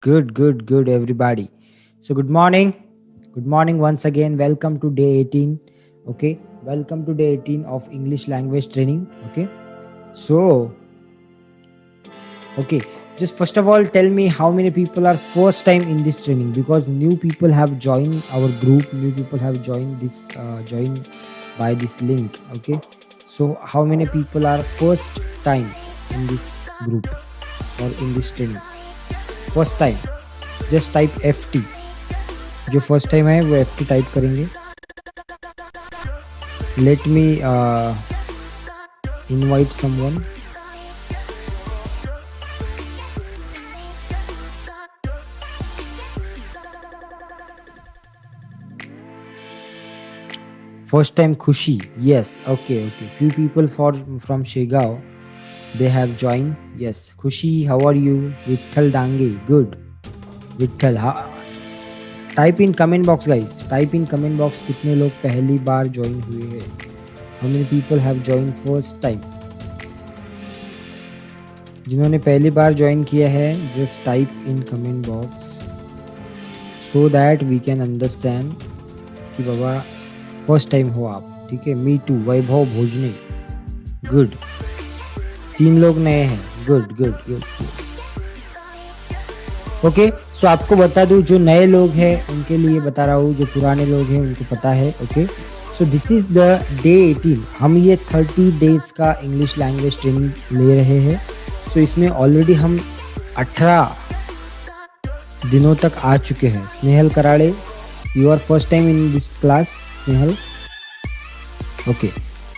Good, everybody. So, good morning. Good morning once again. Welcome to day 18. Okay, welcome to day 18 of English language training. So, okay, just first of all, tell me how many people are first time in this training because new people have joined our group. New people have joined by this link. Okay, so how many people are first time in this group or in this training? First time. Just type FT. जो first time है वो FT type करेंगे. Let me invite someone. First time Khushi. Yes. Okay. Few people from Shegao. They have joined. Yes. Khushi, how are you? Vitthal Dange. Good. Vitthal. Type in comment box guys. Type in comment box कितने लोग पहली बार join हुए हैं. How many people have join first time. जिन्होंने पहली बार ज्वाइन किया है just type in comment box so that we can understand कि बाबा फर्स्ट टाइम हो आप. ठीक है. मी टू. वैभव भोजने. गुड. 3 लोग नए हैं. गुड. ओके. सो आपको बता दूं जो नए लोग हैं उनके लिए बता रहा हूँ. जो पुराने लोग हैं उनको पता है. Okay. So this is the day 18. हम ये 30 डेज का इंग्लिश लैंग्वेज ट्रेनिंग ले रहे हैं. सो इसमें ऑलरेडी हम 18 दिनों तक आ चुके हैं. Snehal Karade, you are first time in this class. Snehal. Okay.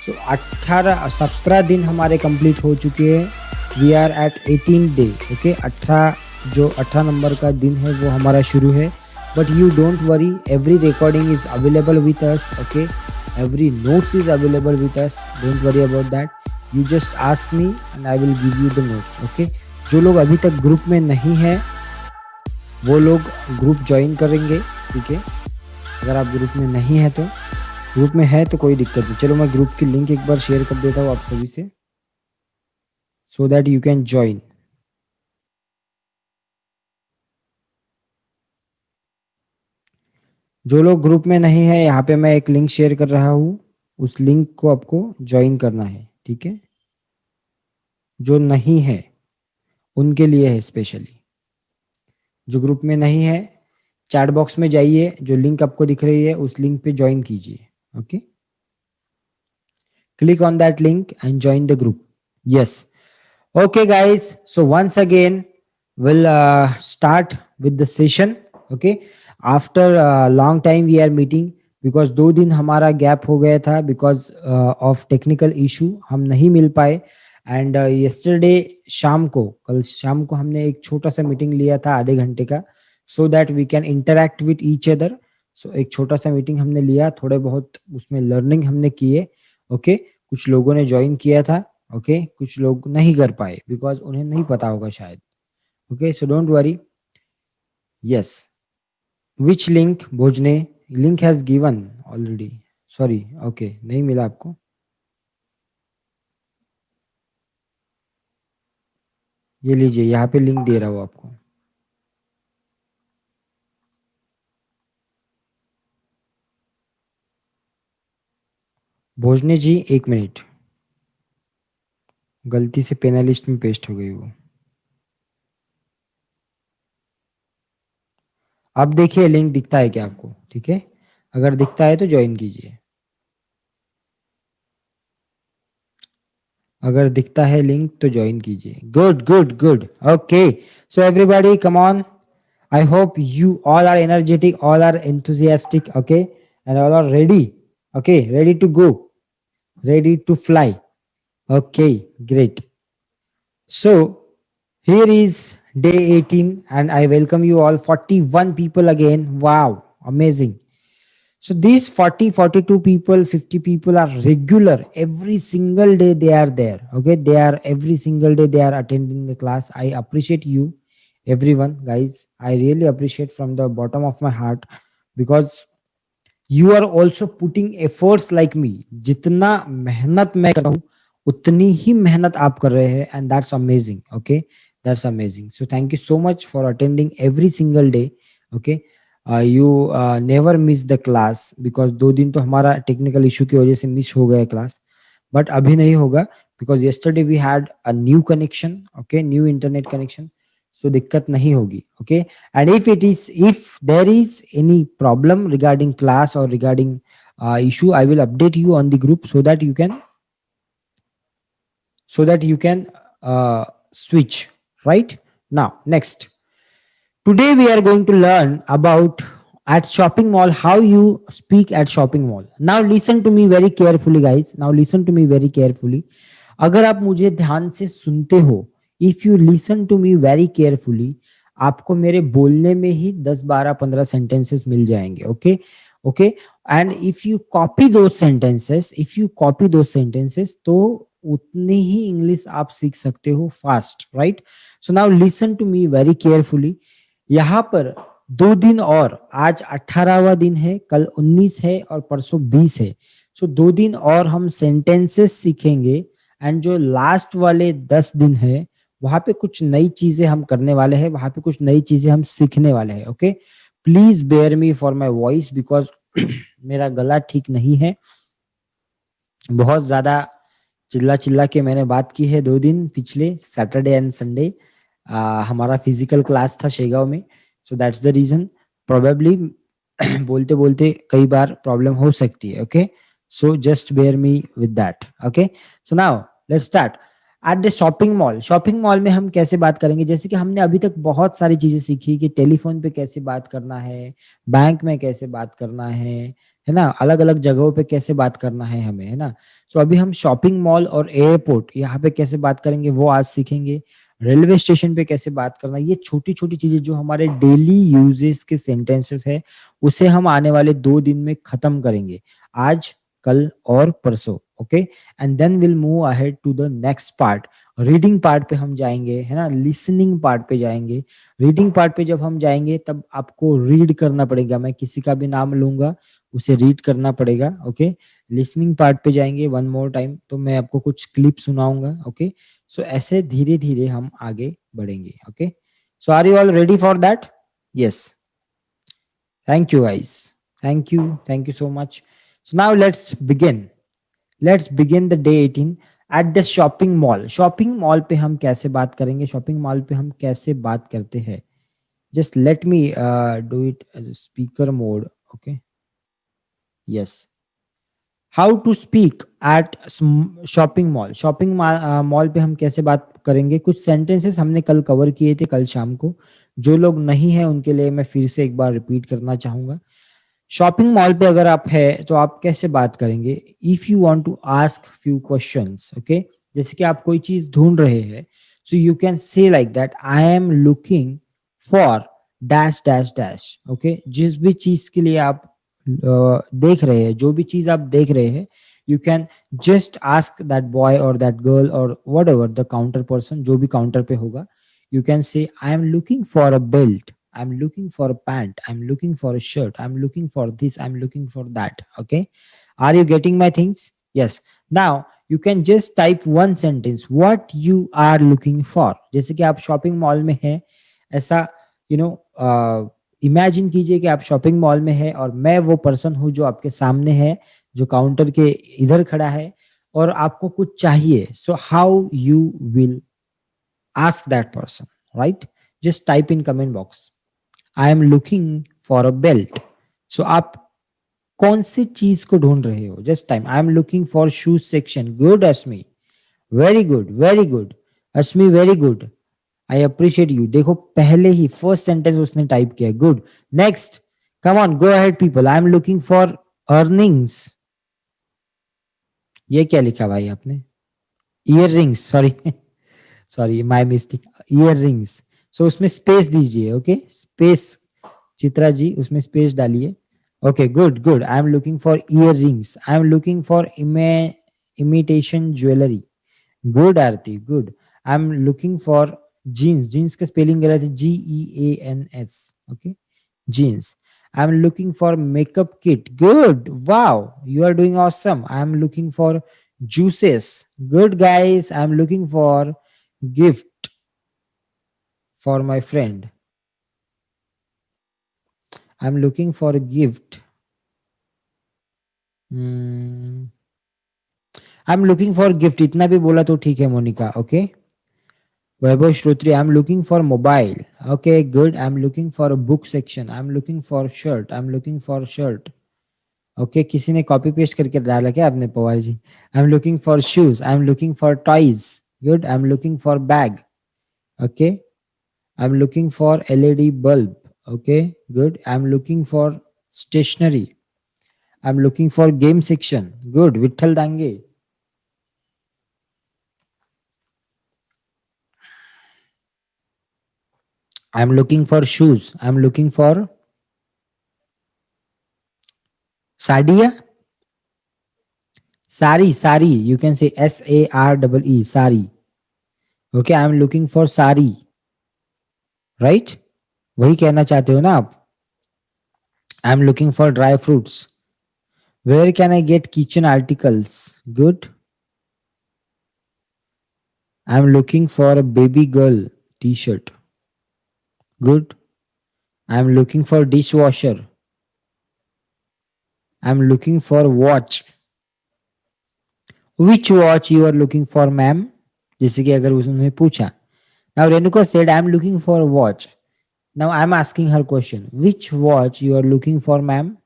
So 17 दिन हमारे कंप्लीट हो चुके हैं. We are at 18 day. Okay. 18 number का दिन है वो हमारा शुरू है. But you don't worry, every recording is available with us. Okay. Every notes is available with us. Don't worry about that. You just ask me and I will give you the notes. Okay. जो लोग अभी तक group में नहीं है वो लोग group join करेंगे. ठीक है. अगर आप ग्रुप में नहीं है तो, ग्रुप में है तो कोई दिक्कत नहीं. चलो मैं ग्रुप की लिंक एक बार शेयर कर देता हूँ आप सभी से so that you can join. जो लोग ग्रुप में नहीं है यहाँ पे मैं एक लिंक शेयर कर रहा हूँ. उस लिंक को आपको ज्वाइन करना है. ठीक है. जो नहीं है उनके लिए है स्पेशली. जो ग्रुप में नहीं है चैट बॉक्स में जाइए. जो लिंक आपको दिख रही है उस लिंक पे ज्वाइन कीजिए. Okay. Click on that link and join the group. Yes. Okay guys, so once again we'll start with the session. Okay, after a long time we are meeting because 2 दिन हमारा gap हो गया था because of technical issue. हम नहीं मिल पाए. And yesterday कल शाम को हमने एक छोटा सा मीटिंग लिया था आधे घंटे का so that we can interact with each other. So एक छोटा सा मीटिंग हमने लिया. थोड़े बहुत उसमें लर्निंग हमने किए. ओके. कुछ लोगों ने ज्वाइन किया था. ओके. कुछ लोग नहीं कर पाए बिकॉज उन्हें नहीं पता होगा शायद. Okay. So don't worry. Yes. Which link भोजने. Link has given already. Sorry. Okay. नहीं मिला आपको. ये लीजिए यहाँ पे लिंक दे रहा हूँ आपको. भोजने जी 1 मिनट. गलती से पेनलिस्ट में पेस्ट हो गई वो. अब देखिए लिंक दिखता है क्या आपको. ठीक है. अगर दिखता है तो ज्वाइन कीजिए. अगर दिखता है लिंक तो ज्वाइन कीजिए. Good. Okay. So everybody come on. I hope you all are energetic, all are enthusiastic, okay, and all are ready. Okay, ready to go, ready to fly. Okay, great. So here is day 18 and I welcome you all. 41 people again. Wow, amazing. So these 40, 42 people, 50 people are regular. Every single day they are there. Okay, they are every single day they are attending the class. I appreciate you everyone guys. I really appreciate from the bottom of my heart because you are also putting efforts like me. जितना मेहनत मैं कर रहा हूँ उतनी ही मेहनत आप कर रहे हैं and that's amazing. Okay, That's amazing. So thank you so much for attending every single day. Okay. You never miss the class because 2 दिन तो हमारा टेक्निकल इशू की वजह से मिस हो गया क्लास, बट अभी नहीं होगा because yesterday we had a new connection, okay, new internet connection. So दिक्कत नहीं होगी. Okay. And if there is any problem regarding class or regarding issue, I will update you on the group so that you can switch. Right. Now next, today we are going to learn about at shopping mall, how you speak at shopping mall. Now listen to me very carefully guys, now listen to me very carefully. अगर आप मुझे ध्यान से सुनते हो, if you listen to me very carefully, आपको मेरे बोलने में ही 10 12 15 सेंटेंसेस मिल जाएंगे. Okay. Okay. And if you copy दो सेंटेंसेस तो उतनी ही इंग्लिश आप सीख सकते हो fast. Right. So now listen to me very carefully. यहाँ पर 2 दिन और, आज 18वां दिन है, कल 19 है और परसों 20 है. सो 2 दिन और हम सेंटेंसेस सीखेंगे. एंड जो लास्ट वाले 10 दिन है वहां पे कुछ नई चीजें हम करने वाले हैं, वहां पे कुछ नई चीजें हम सीखने वाले हैं. Okay. Please bear me for my voice because मेरा गला ठीक नहीं है. बहुत ज्यादा चिल्ला चिल्ला के मैंने बात की है 2 दिन, पिछले सैटरडे एंड संडे हमारा फिजिकल क्लास था शेगांव में. So that's the reason. Probably बोलते बोलते कई बार प्रॉब्लम हो सकती है. Okay. So just bear me with that. Okay. So now let's start. At the shopping mall, shopping mall में हम कैसे बात करेंगे, जैसे कि हमने अभी तक बहुत सारी चीजें सीखी कि टेलीफोन पे कैसे बात करना है, बैंक में कैसे बात करना है ना, अलग अलग जगहों पे कैसे बात करना है हमें, है ना. तो अभी हम शॉपिंग मॉल और एयरपोर्ट यहाँ पे कैसे बात करेंगे वो आज सीखेंगे. रेलवे स्टेशन पे कैसे बात करना, ये छोटी छोटी चीजें जो हमारे डेली यूजेस के सेंटेंसेस है उसे हम आने वाले 2 दिन में खत्म करेंगे, आज, कल और परसों. Okay. And then will move ahead to the next part. Reading part पे हम जाएंगे, है ना, लिसनिंग पार्ट पे जाएंगे. रीडिंग पार्ट पे जब हम जाएंगे तब आपको रीड करना पड़ेगा, मैं किसी का भी नाम लूंगा उसे रीड करना पड़ेगा. ओके. लिसनिंग पार्ट पे जाएंगे वन मोर टाइम तो मैं आपको कुछ क्लिप सुनाऊंगा. ओके. सो ऐसे धीरे धीरे हम आगे बढ़ेंगे. Okay. So are you all ready for that? Yes. Thank you guys. Thank you so much. So now let's begin the day 18 at the shopping mall. Shopping mall पे हम कैसे बात करेंगे, शॉपिंग मॉल पे हम कैसे बात करते हैं. Just let me do it speaker mode. Okay. Yes. How to speak at shopping mall. Shopping mall पे हम कैसे बात करेंगे, कुछ सेंटेंसेस हमने कल कवर किए थे, कल शाम को. जो लोग नहीं है उनके लिए मैं फिर से एक बार रिपीट करना चाहूंगा. शॉपिंग मॉल पे अगर आप है तो आप कैसे बात करेंगे. If you want to ask few questions, okay, जैसे कि आप कोई चीज ढूंढ रहे हैं, so you can say like that, I am looking for dash dash dash. Okay. जिस भी चीज के लिए आप देख रहे हैं, जो भी चीज आप देख रहे हैं, you can just ask that boy और दैट गर्ल और what ever the counter person, जो भी काउंटर पे होगा. You can say, I am looking for a belt, I'm looking for a pant, I'm looking for a shirt, I'm looking for this, I'm looking for that. Okay. Are you getting my things? Yes. Now you can just type one sentence, what you are looking for. जैसे कि आप shopping mall में हैं, ऐसा you know imagine कीजिए कि आप shopping mall में है और मैं वो पर्सन हूँ जो आपके सामने है, जो काउंटर के इधर खड़ा है और आपको कुछ चाहिए. So how you will ask that person, right? Just type in comment box, I am looking for a belt. So आप कौन सी चीज को ढूंढ रहे हो, just time, I am looking for shoes section. Good Ashmi, very good, very good Ashmi, very good, I appreciate you. देखो पहले ही फर्स्ट सेंटेंस उसने टाइप किया. Good. Next, come on, go ahead people. I am looking for earnings. ये क्या लिखा भाई आपने, year rings, sorry sorry my mistake, year rings. So उसमें स्पेस दीजिए. ओके. स्पेस, चित्रा जी उसमें स्पेस डालिए. Okay. Good good. I am looking for earrings. I am looking for imitation jewellery. Good Aarti, good. I am looking for jeans. Jeans का spelling गलत है, GEANS. Okay. Jeans. I am looking for makeup kit. Good. Wow, you are doing awesome. I am looking for juices. Good guys. I'm looking for gift. for my friend. I'm looking for a gift. Hmm. I'm looking for gift. इतना भी बोला तो ठीक है Monika. Okay. Vaibhav Shrutri, I'm looking for mobile. Okay, good. I'm looking for a book section. I'm looking for shirt. I'm looking for shirt. Okay, किसी ने copy paste करके डाला क्या आपने Pawar ji? I'm looking for shoes. I'm looking for toys. Good. I'm looking for bag. Okay. I'm looking for LED bulb. Okay, good. I'm looking for stationery. I'm looking for game section. Good. Vitthal Dange. I'm looking for shoes. I'm looking for sadia. Sari, sari. You can say SAREE, sari. Okay, I'm looking for sari. Right? वही कहना चाहते हो ना आप? I'm looking for dry fruits. Where can I get kitchen articles? Good. I'm looking for a baby girl t-shirt. Good. I'm looking for dishwasher. I'm looking for watch. Which watch you are looking for, ma'am? जैसे कि अगर उसने पूछा. Now Renuka said, I'm looking for a watch. Now I'm asking her question. Which watch you are looking for, ma'am?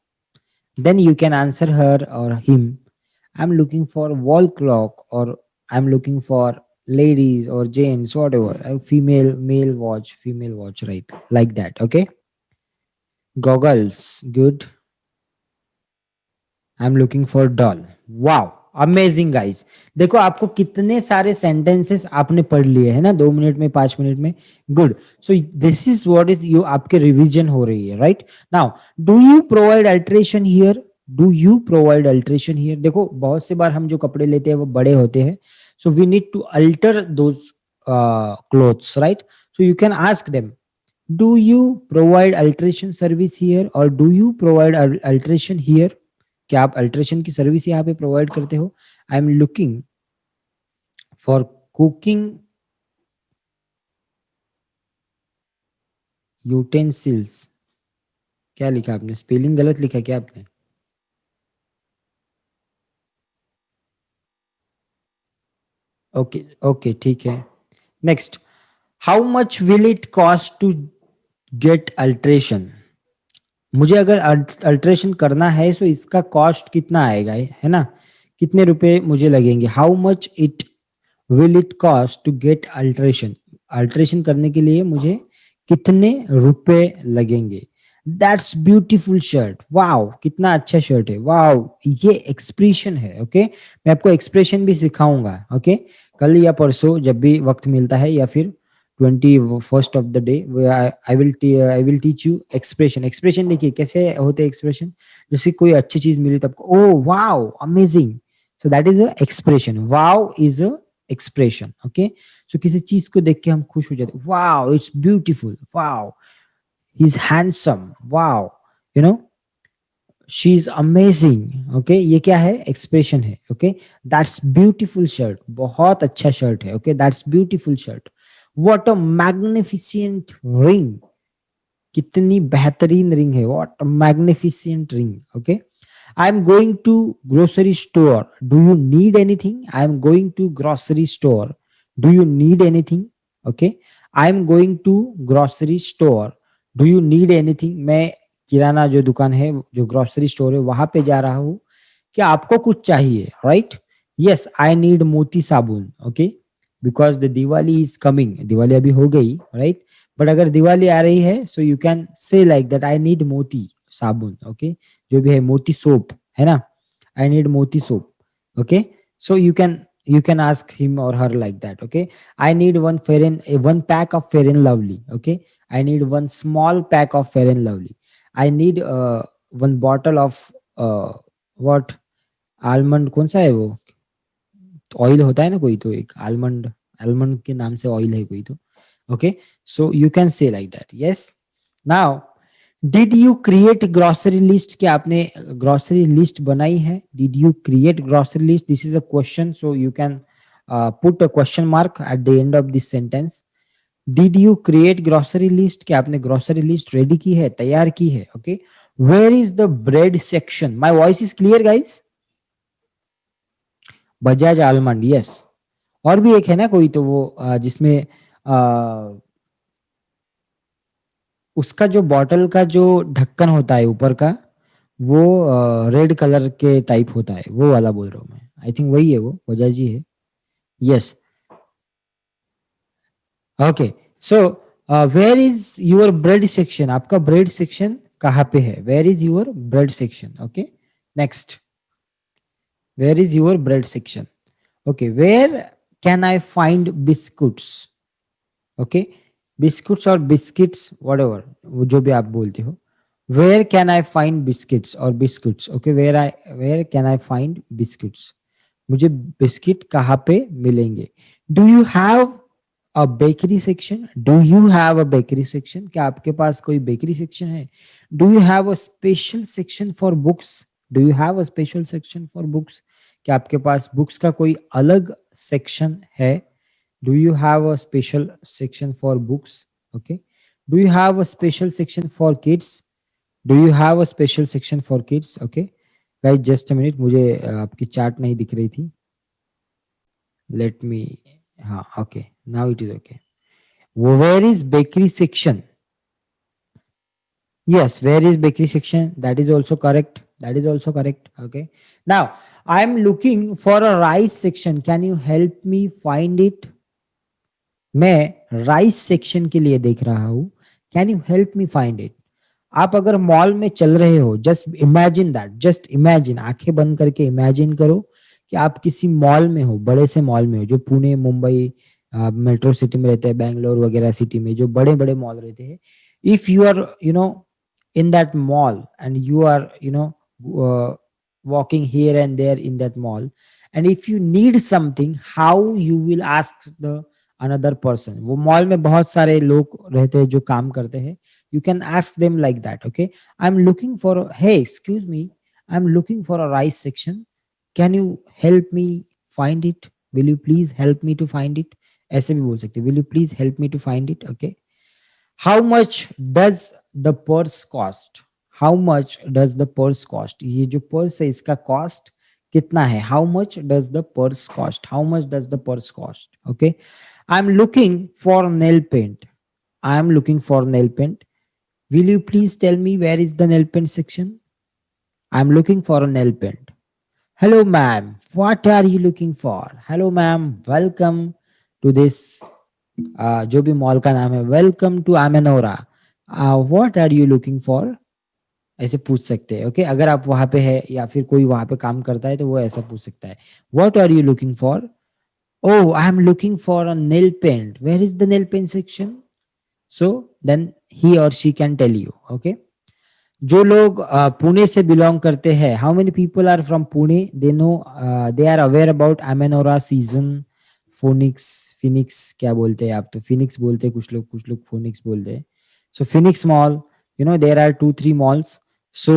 Then you can answer her or him. I'm looking for wall clock, or I'm looking for ladies or gents, whatever. A female, male watch, female watch, right? Like that. Okay. Goggles. Good. I am looking for doll. Wow, amazing guys. देखो आपको कितने सारे sentences आपने पढ़ लिए है ना 2 minute में, 5 मिनट में. Good. So this is what is you आपके रिवीजन हो रही है, right? Now do you provide alteration here? Do you provide alteration here? देखो बहुत से बार हम जो कपड़े लेते हैं वो बड़े होते हैं, so we need to alter those clothes, right? So you can ask them, do you provide alteration service here, और do you provide alteration here? क्या आप अल्ट्रेशन की सर्विस यहाँ पे प्रोवाइड करते हो? आई am looking for cooking utensils. क्या लिखा आपने? स्पेलिंग गलत लिखा क्या आपने? ओके ओके, ठीक है. Next, how much will it cost to get alteration? मुझे अगर अल्ट्रेशन करना है तो इसका कॉस्ट कितना आएगा, है ना? कितने रुपए मुझे लगेंगे? How much it will it cost to get alteration? Alteration करने के लिए मुझे कितने रुपए लगेंगे? That's beautiful shirt. वाओ, कितना अच्छा शर्ट है. वाओ, ये एक्सप्रेशन है. ओके, मैं आपको एक्सप्रेशन भी सिखाऊंगा. ओके, कल या परसों जब भी वक्त मिलता है, या फिर 21st of the day, I will teach you expression. Expression देखिए कैसे होते हैं एक्सप्रेशन. जैसे कोई अच्छी चीज मिली तब, oh wow, amazing. So that is a expression. Wow is a expression. Okay, so किसी चीज को देख के हम खुश हो जाते, wow it's beautiful, wow he is handsome, wow you know she is amazing. Okay, ये क्या है? एक्सप्रेशन है. Okay, that's beautiful shirt. बहुत अच्छा शर्ट है. Okay, that's beautiful shirt. What a magnificent ring. कितनी बेहतरीन रिंग है. What a magnificent ring. Okay, I am going to grocery store. Do you need anything? I am going to grocery store. Do you need anything? Okay. I am going to grocery store. Do you need anything? मैं किराना जो दुकान है, जो grocery store है, वहां पे जा रहा हूँ. क्या आपको कुछ चाहिए? राइट? यस, आई नीड मोती साबुन. Okay, because the Diwali is coming. Diwali अभी हो गई, राइट? बट अगर दिवाली आ रही है, so you can say like that, I need मोती साबुन. ओके, जो भी है मोती सोप, है ना? आई नीड मोती soap. Okay, so you can ask him or her like that. Okay, I need one pack of fair and lovely. Okay, I need one small pack of fair and lovely. I need one bottle of uh, what, almond कौन सा है वो? Oil होता है ना कोई, तो एक आलमंड, आलमंड के नाम से ऑयल है कोई तो. Okay, so you can say like that. Yes. Now, did you create grocery list? क्या आपने ग्रोसरी लिस्ट बनाई है? Did you create grocery list? This is a question, so you can put a question mark at the end of this sentence. Did you create grocery list, क्या आपने grocery list ready की है, तैयार की है? Okay, where is the bread section? My voice is clear guys? Bajaj almond, yes. और भी एक है ना कोई, तो वो जिसमें उसका जो बॉटल का जो ढक्कन होता है ऊपर का, वो रेड कलर के टाइप होता है, वो वाला बोल रहा हूँ मैं। आई थिंक वही है, वो बजाज ही है। Yes. Okay, so where is your bread section? आपका ब्रेड सेक्शन कहाँ पे है? Where is your bread section? Okay, next, where is your bread section? Okay, where can I find biscuits? Okay, biscuits और बिस्किट्स whatever, वो जो भी आप बोलते हो। Where can I find biscuits और biscuits? Okay, where can I find biscuits? मुझे biscuit कहाँ पे मिलेंगे? Do you have a bakery section? Do you have a bakery section? क्या आपके पास कोई बेकरी सेक्शन है? Do you have a special section for books? Do you have a special section for books? क्या आपके पास books का कोई अलग section है? Do you have a special section for books? Okay. Do you have a special section for kids? Do you have a special section for kids? Okay. Guys, just a minute, मुझे आपकी chart नहीं दिख रही थी. Let me. हाँ, okay. Now it is okay. Where is bakery section? Yes, where is bakery section? That is also correct. That is also correct. Okay. Now, I am looking for a rice section. Can you help me find it? मैं rice section के लिए देख रहा हूं, can you help me find it? आप अगर mall में चल रहे हो, just imagine that, just imagine, आंखें बंद करके इमेजिन करो कि आप किसी मॉल में हो, बड़े से मॉल में हो, जो पुणे, मुंबई, मेट्रो सिटी में रहते हैं, बैंगलोर वगैरह सिटी में जो बड़े बड़े मॉल रहते हैं। If you are in that mall and you are walking here and there in that mall, and if you need something, how you will ask the another person? वो मॉल में बहुत सारे लोग रहते हैं जो काम करते हैं, you can ask them like that. Okay, I'm looking for hey, excuse me, I'm looking for a rice section, can you help me find it? Will you please help me to find it? ऐसे भी बोल सकते हैं, will you please help me to find it? Okay, how much does the purse cost? How much does the purse cost? ये जो purse है इसका cost कितना है? How much does the purse cost? How much does the purse cost? Okay, I'm looking for nail paint. I am looking for nail paint. Will you please tell me where is the nail paint section? I'm looking for a nail paint. Hello ma'am, what are you looking for? Hello ma'am, welcome to this जो भी mall का नाम है, welcome to Amanora, what are you looking for? ऐसे पूछ सकते हैं। Okay, अगर आप वहां पे है या फिर कोई वहां पे काम करता है तो वो ऐसा पूछ सकता है, what are you looking for? Oh, I am looking for a nail paint, where is the nail paint section? So then he और she can tell you. Okay, जो लोग पुणे से बिलोंग करते हैं, how many people are from Pune? They know, they are aware about Amanora season, phoenix, phoenix क्या बोलते हैं आप? तो फिनिक्स बोलते हैं कुछ लोग फोनिक्स बोलते हैं। So phoenix mall, there are 2-3 malls. So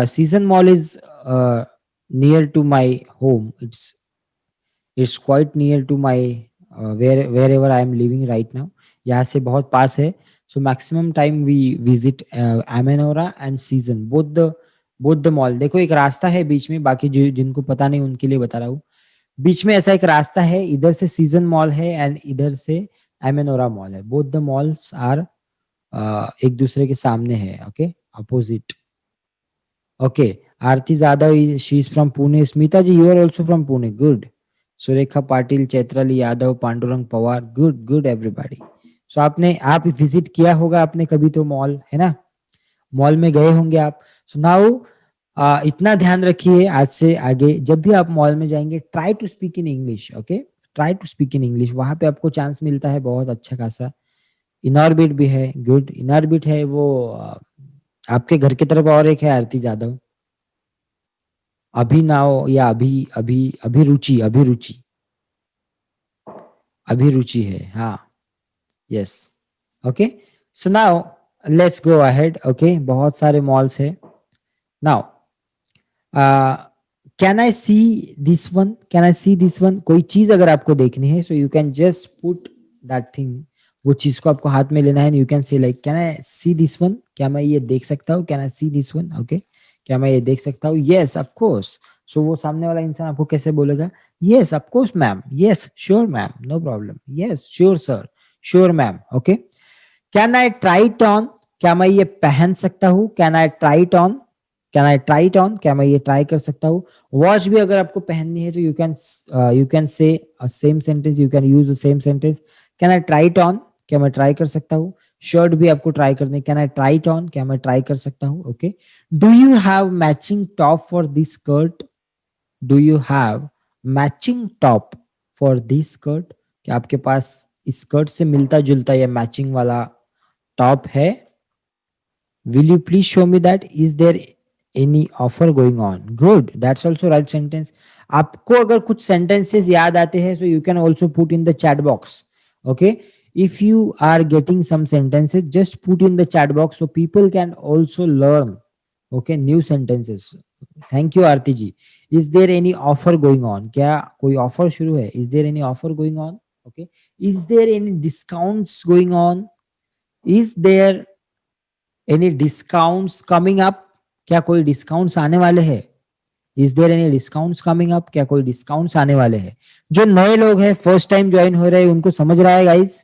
season mall is near to my home. It's quite near to my wherever I am living right now. यहाँ से बहुत पास है. So maximum time we visit Amanora and Season, both the mall. देखो एक रास्ता है बीच में, बाकी जिनको पता नहीं उनके लिए बता रहा हूँ. बीच में ऐसा एक रास्ता है, इधर से सीजन मॉल है एंड इधर से एमेनोरा मॉल है. बोथ द मॉल्स आर एक दूसरे के सामने है. Okay, opposite. Okay, Aarti Jadhav, she is from Pune. Smita ji, you are also from Pune, good. Surekha Patil, Chaitrali Yadav, Pandurang Pawar, good good everybody. So आप विजिट किया होगा आपने कभी तो मॉल, है ना? मॉल में गए होंगे आप. सो नाउ इतना ध्यान रखिए, आज से आगे जब भी आप मॉल में जाएंगे, try to speak in English. Okay, try to speak in English. वहां पे आपको चांस मिलता है बहुत अच्छा खासा. इनऑर्बिट भी है, गुड. इनऑर्बिट है वो आपके घर की तरफ, और एक है आरती जादव, अभिनव या अभिरुचि, अभिरुचि है, हाँ. Yes. Okay, so now let's go ahead. Okay, बहुत सारे मॉल्स है. Now can I see this one? Can I see this one? कोई चीज अगर आपको देखनी है, so you can just put that thing, वो चीज को आपको हाथ में लेना है, you can say like can I see this one, क्या मैं ये देख सकता हूँ, can I see this one, okay, क्या मैं ये देख सकता हूँ, यस ऑफ कोर्स। सो वो सामने वाला इंसान आपको कैसे बोलेगा, yes of course ma'am, yes sure ma'am, no problem, yes sure sir, sure ma'am, okay. Can I try it on, क्या मैं ये पहन सकता हूँ, can I try it on, can I try it on, क्या मैं ये ट्राई कर सकता हूँ। वॉच भी अगर आपको पहननी है तो यू कैन से same sentence, you can use the same sentence, can I try it on, क्या मैं ट्राई कर सकता हूँ। शर्ट भी आपको ट्राई करनी, can I try it on, क्या मैं ट्राई कर सकता हूँ, okay. Do you have matching top for this skirt, do you have matching top for this skirt, क्या आपके पास इस स्कर्ट से मिलता जुलता या मैचिंग वाला टॉप है। Will you please show me that? Is there any offer going on? Good. That's also right sentence. आपको अगर कुछ sentences याद आते हैं, so you can also put in the chat box. Okay. If you are getting some sentences, just put in the chat box so people can also learn. Okay, new sentences. Thank you, Aarti ji. Is there any offer going on? क्या कोई offer शुरू है? Is there any offer going on? Okay. Is there any discounts going on? Is there any discounts coming up, क्या कोई discounts आने वाले हैं। Is there any discounts coming up, क्या कोई डिस्काउंट्स आने वाले हैं। जो नए लोग हैं, फर्स्ट टाइम ज्वाइन हो रहे हैं, उनको समझ रहा है गाइज,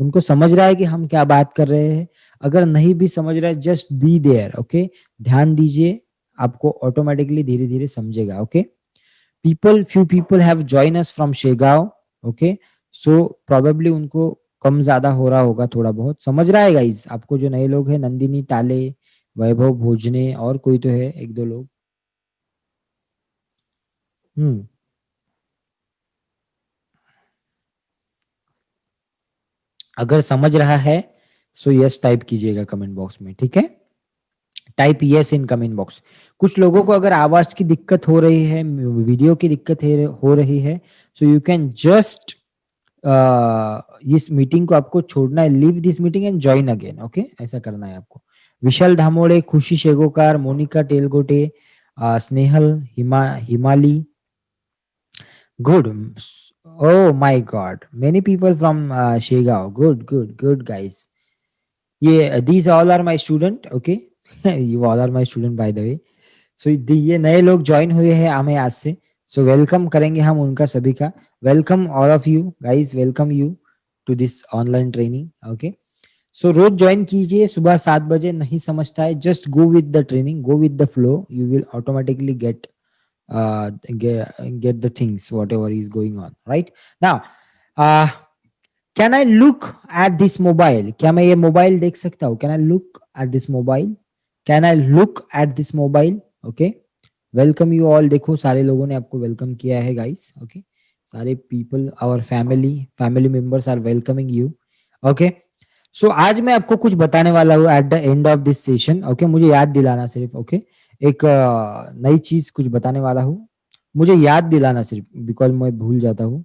उनको समझ रहा है कि हम क्या बात कर रहे हैं। अगर नहीं भी समझ रहा है, जस्ट बी देयर, ओके, ध्यान दीजिए, आपको ऑटोमेटिकली धीरे धीरे समझेगा, okay. People, few people have join us from Shegaon, okay, so probably उनको कम ज्यादा हो रहा होगा, थोड़ा बहुत समझ रहा है गाइस। आपको जो नए लोग हैं, नंदिनी ताले, वैभव भोजने, और कोई तो है एक दो लोग। हम्म, अगर समझ रहा है सो यस टाइप कीजिएगा कमेंट बॉक्स में, ठीक है। Type yes in comment box. कुछ लोगों को अगर आवाज की दिक्कत हो रही है, वीडियो की दिक्कत हो रही है, सो यू कैन जस्ट इस मीटिंग को आपको छोड़ना है, leave this meeting and join again, okay, ऐसा करना है आपको। विशाल धामोड़े, खुशी शेगोकार, मोनिका टेलगोटे, स्नेहल हिमाली, good, oh my god, many people from Shegao, good good good guys, ये these all are my student, okay, you all are my student by the way. सो ये नए लोग ज्वाइन हुए हैं हमें आज से, सो वेलकम करेंगे हम उनका सभी का। Welcome all of you guys, welcome you to this online training, okay. So रोज ज्वाइन कीजिए सुबह 7 बजे। नहीं समझता है, just go with the training, go with the flow, you will automatically get the things whatever is going on right now. uh, can I look at this mobile, क्या मैं ये मोबाइल देख सकता हूँ। can I look at this mobile, can I look at this mobile, okay. Welcome you all, देखो सारे लोगों ने आपको वेलकम किया है गाइस, ओके। सारे people, our family members are welcoming you, okay. So आज मैं आपको कुछ बताने वाला हूँ at the end of this session, okay. मुझे याद दिलाना सिर्फ, ओके, एक नई चीज कुछ बताने वाला हूँ, मुझे याद दिलाना सिर्फ, बिकॉज मैं भूल जाता हूँ।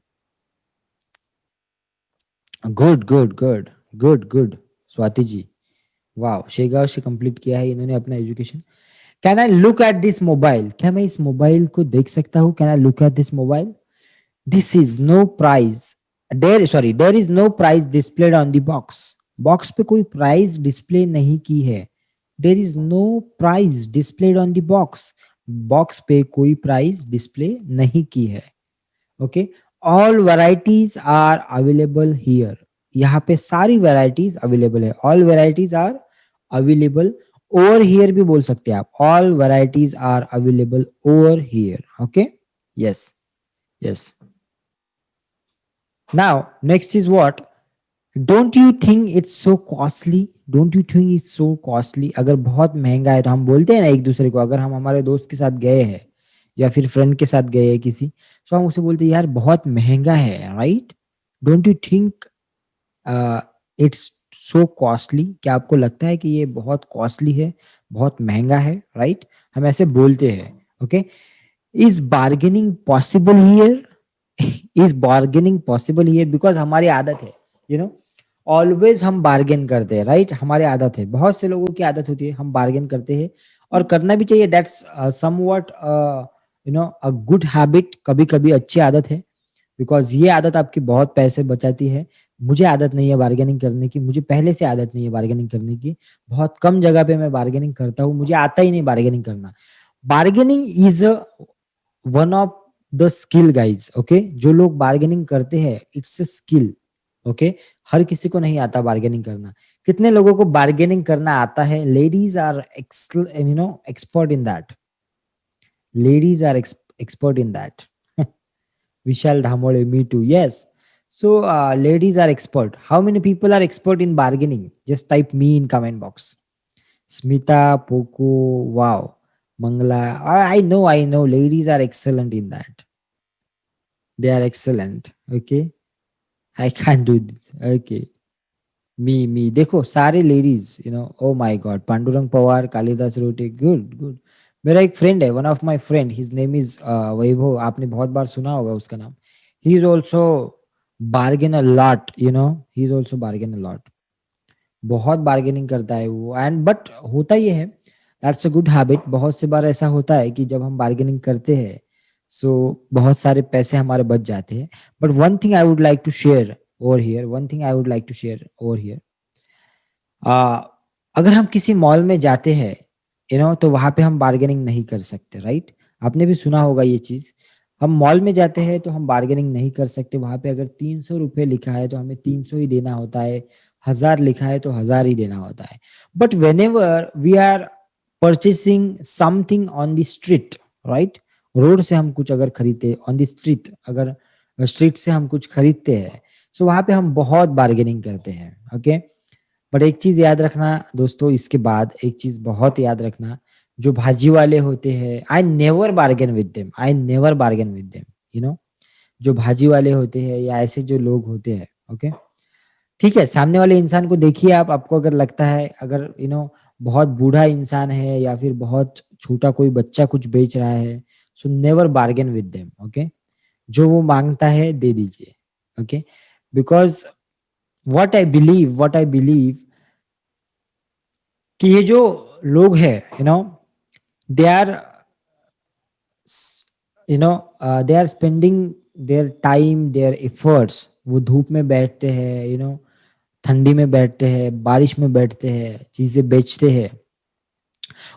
Good good good good good, Swati ji, वाह, शेगांव से कंप्लीट किया है इन्होंने अपना education. Can I look at this mobile, क्या मैं इस मोबाइल को देख सकता हूँ। Can I look at this mobile, this is no price, there is no price displayed on the box, box पे कोई प्राइस डिस्प्ले नहीं की है। There is no price displayed on the box, box पे कोई प्राइस डिस्प्ले नहीं की है, okay. All varieties are available here, यहाँ पे सारी वैरायटीज अवेलेबल है, all varieties are available over here भी बोल सकते हैं आप, all varieties are available over here, okay, yes yes. Now next is what, don't you think it's so costly, don't you think it's so costly, अगर बहुत महंगा है तो हम बोलते हैं ना एक दूसरे को, अगर हम हमारे दोस्त के साथ गए हैं या फिर फ्रेंड के साथ गए हैं किसी, तो हम उसे बोलते हैं यार बहुत महंगा है, right. Don't you think it's so costly, क्या आपको लगता है कि ये बहुत कॉस्टली है, बहुत महंगा है, राइट, हम ऐसे बोलते हैं, okay. Is bargaining possible here, is bargaining possible here, because हमारी आदत है, यू नो, ऑलवेज हम बार्गेन करते हैं, राइट, हमारी आदत है, बहुत से लोगों की आदत होती है, हम बार्गेन करते हैं और करना भी चाहिए, that's somewhat you know a good habit, कभी कभी अच्छी आदत है, बिकॉज ये आदत आपकी बहुत पैसे बचाती है, मुझे आदत नहीं है बार्गेनिंग करने की, मुझे पहले से आदत नहीं है बार्गेनिंग करने की। बहुत कम जगह पे मैं बार्गेनिंग करता हूँ, मुझे आता ही नहीं बार्गेनिंग करना। Bargaining is one of the skill guys, okay. जो लोग बार्गेनिंग करते हैं इट्स अ स्किल, ओके। हर किसी को नहीं आता बार्गेनिंग करना। कितने लोगों को बार्गेनिंग करना आता है? Ladies are expert in that, ladies are expert in that. Vishal Dhamole, me too. Yes. So ladies are expert. How many people are expert in bargaining? Just type me in comment box. Smita, Poco, wow. Mangala. I know. Ladies are excellent in that. They are excellent. Okay. I can't do this. Okay. Me. देखो सारे ladies, oh my god, Pandurang Pawar, Kalidas Rote, good good. मेरा एक friend है, one of my friend, his name is Vaibhav, आपने बहुत बार सुना होगा उसका नाम। He is also bargain a lot, he is also bargain a lot. बहुत बार्गेनिंग करता है वो, एंड बट होता ये है, दैट्स अ गुड हैबिट। बहुत से बार ऐसा होता है कि जब हम बार्गेनिंग करते हैं, सो बहुत सारे पैसे हमारे बच जाते हैं। But one thing I would like to share over here, one thing I would like to share over here, uh, अगर हम किसी मॉल में जाते हैं, तो वहां पे हम बार्गेनिंग नहीं कर सकते, राइट? आपने भी सुना होगा ये चीज। हम मॉल में जाते हैं तो हम बार्गेनिंग नहीं कर सकते। वहां पे अगर 300 रुपये लिखा है तो हमें 300 ही देना होता है, 1000 लिखा है तो 1000 ही देना होता है। But whenever we are purchasing something on the street, right, road से हम कुछ अगर खरीदते, ऑन द स्ट्रीट, अगर स्ट्रीट से हम कुछ खरीदते हैं, सो वहां पे हम बहुत बार्गेनिंग करते हैं, ओके। बट एक चीज याद रखना दोस्तों, इसके बाद एक चीज बहुत याद रखना, जो भाजी वाले होते हैं, I never bargain with them, I never bargain with them, जो भाजी वाले होते हैं या ऐसे जो लोग होते हैं, ओके। ठीक है, सामने वाले इंसान को देखिए आप, आपको अगर लगता है, अगर बहुत बूढ़ा इंसान है या फिर बहुत छोटा कोई बच्चा कुछ बेच रहा है, so never bargain with them, okay. जो वो मांगता है दे दीजिए, okay. Because what I believe कि ये जो लोग हैं, they are they are spending their time, their efforts. वो धूप में बैठते हैं, ठंडी में बैठते हैं, बारिश में बैठते हैं, चीजें बेचते हैं।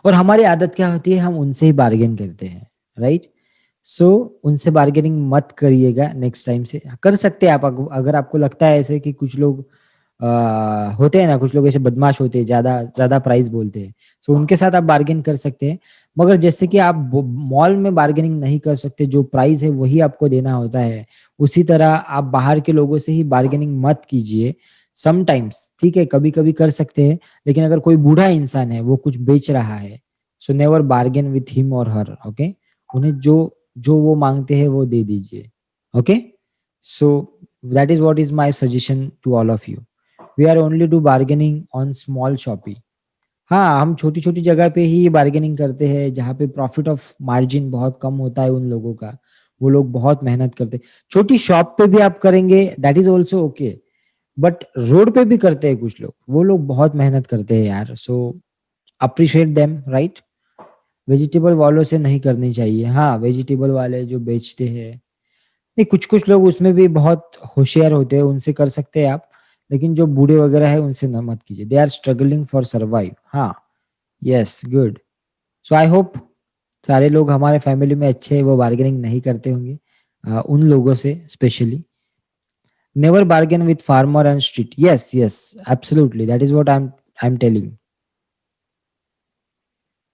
और हमारी आदत क्या होती है, हम उनसे ही बार्गेन करते हैं, राइट? सो उनसे बार्गेनिंग मत करिएगा, नेक्स्ट टाइम से कर सकते हैं आप। अगर आपको लगता है ऐसे कि कुछ लोग होते हैं ना, कुछ लोग ऐसे बदमाश होते हैं, ज्यादा ज्यादा प्राइस बोलते हैं, सो उनके साथ आप बार्गेन कर सकते हैं। मगर जैसे कि आप मॉल में बार्गेनिंग नहीं कर सकते, जो प्राइस है वही आपको देना होता है, उसी तरह आप बाहर के लोगों से ही बार्गेनिंग मत कीजिए। समटाइम्स ठीक है, कभी कभी कर सकते हैं, लेकिन अगर कोई बूढ़ा इंसान है, वो कुछ बेच रहा है, so never bargain with him और हर, ओके। उन्हें जो जो वो मांगते हैं वो दे दीजिए, okay. So that is what is my suggestion to all of you. We are only do bargaining on small shopping. हाँ, हम छोटी छोटी जगह पे ही बार्गेनिंग करते हैं, जहाँ पे प्रॉफिट ऑफ मार्जिन बहुत कम होता है उन लोगों का। वो लोग बहुत मेहनत करते हैं। छोटी शॉप पे भी आप करेंगे, that is also okay. But road पे भी करते हैं कुछ लोग, वो लोग बहुत मेहनत करते हैं यार। सो अप्रिशिएट देम, राइट? वेजिटेबल वालों से नहीं करनी चाहिए। हाँ, वेजिटेबल वाले जो बेचते हैं, नहीं, कुछ कुछ लोग उसमें भी बहुत होशियार होते हैं, उनसे कर सकते हैं आप। लेकिन जो बूढ़े वगैरह है उनसे ना मत कीजिए, they are struggling for survive. हाँ, yes, good. So I hope सारे लोग हमारे फैमिली में अच्छे हैं, वो बार्गेनिंग नहीं करते होंगे, उन लोगों से specially. Never bargain with farmer and street. Yes yes, absolutely, that is what I am telling.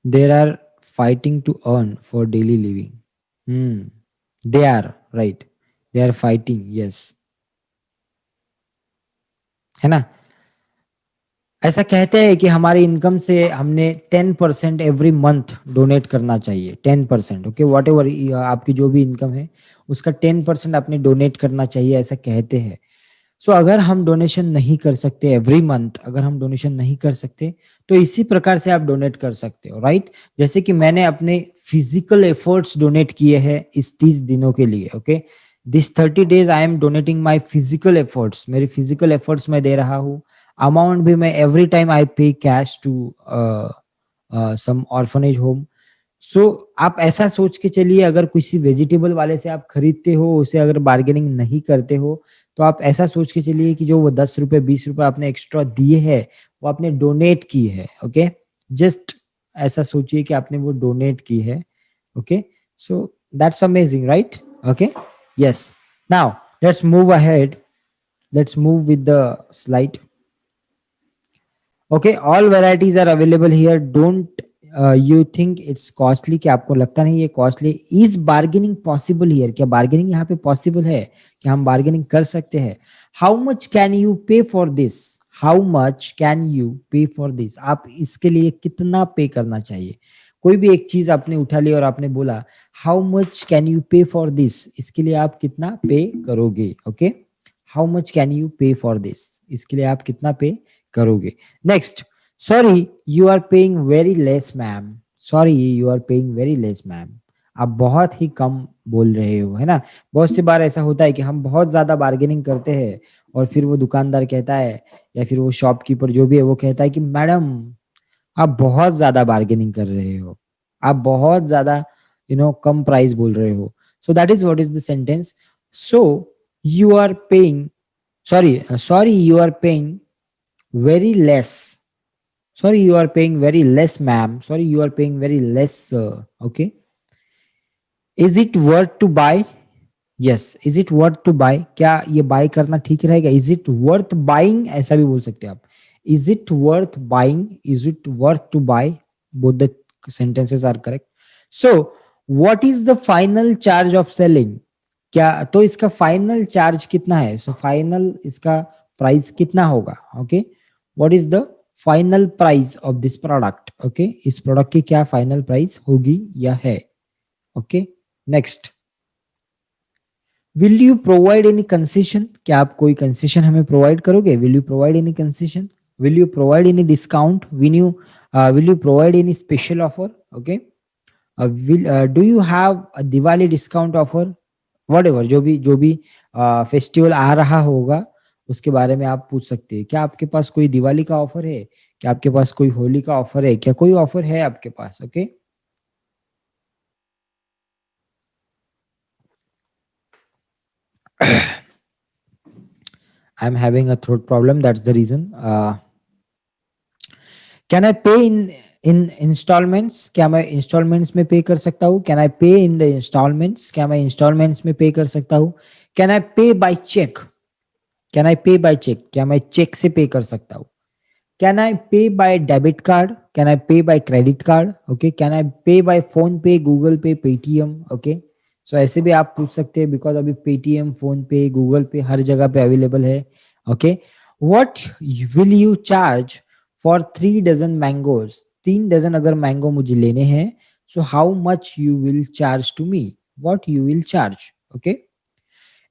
There are fighting to earn for daily living. They are right, they are fighting, yes, है ना? ऐसा कहते हैं कि हमारी income से हमने 10% every month donate करना चाहिए, 10%, ओके। वॉट एवर आपकी जो भी इनकम है, उसका 10% आपने डोनेट करना चाहिए, ऐसा कहते हैं। सो अगर हम डोनेशन नहीं कर सकते एवरी मंथ, अगर हम डोनेशन नहीं कर सकते, तो इसी प्रकार से आप डोनेट कर सकते हो, राइट? जैसे कि मैंने अपने फिजिकल एफर्ट्स डोनेट किए हैं इस 30 दिनों के लिए, okay. This 30 days I am donating my physical efforts, मेरी फिजिकल एफर्ट्स मैं दे रहा हूँ। अमाउंट भी मैं every time I pay cash to some orphanage home. So आप ऐसा सोच के चलिए, अगर किसी वेजिटेबल वाले से आप खरीदते हो, उसे अगर बार्गेनिंग नहीं करते हो, तो आप ऐसा सोच के चलिए कि जो वो 10 रुपए 20 रुपए आपने एक्स्ट्रा दिए है, वो आपने डोनेट की है। ओके, जस्ट ऐसा सोचिए कि आपने वो डोनेट की है। Okay, so that's amazing, right? Okay, yes. Now let's move ahead, let's move with the slide. Okay, all varieties are available here. Don't you think it's costly? कि आपको लगता नहीं ये costly? Is bargaining possible here? क्या bargaining यहाँ पे possible है? क्या हम बार्गेनिंग कर सकते हैं? How much can you pay for this? How much can you pay for this? आप इसके लिए कितना पे करना चाहिए? कोई भी एक चीज आपने उठा ली और आपने बोला how much can you pay for this, इसके लिए आप कितना पे करोगे? Okay, how much can you pay for this, इसके लिए आप कितना पे करोगे? Next, sorry you are paying very less ma'am. Sorry you are paying very less ma'am, आप बहुत ही कम बोल रहे हो, है ना? बहुत सी बार ऐसा होता है कि हम बहुत ज्यादा बार्गेनिंग करते हैं और फिर वो दुकानदार कहता है या फिर वो शॉपकीपर जो भी है वो कहता है कि मैडम आप बहुत ज्यादा बार्गेनिंग कर रहे हो, आप बहुत ज्यादा कम प्राइस बोल रहे हो। So that is what is the sentence? So you are paying, sorry you are paying very less. Sorry, you are paying very less, ma'am. Sorry, you are paying very less, sir. Okay. Is it worth to buy? Yes. Is it worth to buy? क्या ये buy करना ठीक रहेगा? Is it worth buying? ऐसा भी बोल सकते हैं आप. Is it worth buying? Is it worth to buy? Both the sentences are correct. So, what is the final charge of selling? क्या तो इसका फाइनल चार्ज कितना है? सो फाइनल इसका प्राइस कितना होगा? Okay, what is the final price of this product? Okay, इस product की क्या फाइनल प्राइस होगी या है? Okay, next, will you provide any concession? क्या आप कोई कंसेशन हमें प्रोवाइड करोगे? Will you provide any concession? Will you provide any discount? Will you provide any special offer? Okay, will do you have a Diwali discount offer? Whatever, जो भी festival आ रहा होगा उसके बारे में आप पूछ सकते हैं। क्या आपके पास कोई दिवाली का ऑफर है? क्या आपके पास कोई होली का ऑफर है? क्या कोई ऑफर है आपके पास? Okay, I am having a throat problem, that's the reason. Can I pay in installments? क्या मैं इंस्टॉलमेंट्स में पे कर सकता हूँ? Can I pay in the installments? क्या मैं इंस्टॉलमेंट्स में पे कर सकता हूँ? Can I pay bye check? Can I pay bye check? क्या मैं चेक से पे कर सकता हूँ? Can I pay by debit card? Can I pay by credit card? Okay, can I pay by PhonePe, Google Pay, Paytm? Okay, so ऐसे भी आप पूछ सकते हैं बिकॉज अभी पेटीएम, फोन पे, गूगल पे हर जगह पे अवेलेबल है। Okay, what will you charge for 3 dozen mangoes? 3 dozen अगर मैंगो मुझे लेने हैं, so how much you will charge to me? What you will charge? Okay,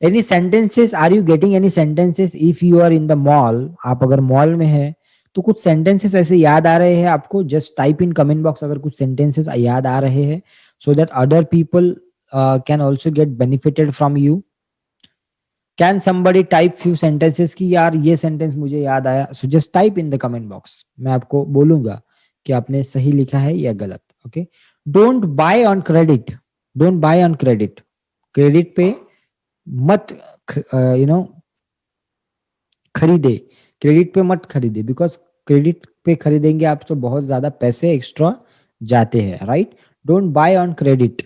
any sentences? Are you getting any sentences? If you are in the mall, आप अगर mall में है तो कुछ सेंटेंसेस ऐसे याद आ रहे हैं आपको? Just type in comment box अगर कुछ सेंटेंसेस याद आ रहे हैं, so that other people can also get benefited from you. Can somebody type few sentences की यार ये सेंटेंस मुझे याद आया? सो just type in the comment box, मैं आपको बोलूंगा कि आपने सही लिखा है या गलत। Okay, don't buy on credit. Don't buy on credit, credit पे मत खरीदे, क्रेडिट पे मत खरीदे, बिकॉज क्रेडिट पे खरीदेंगे आप तो बहुत ज्यादा पैसे एक्स्ट्रा जाते हैं, right? Don't buy on credit.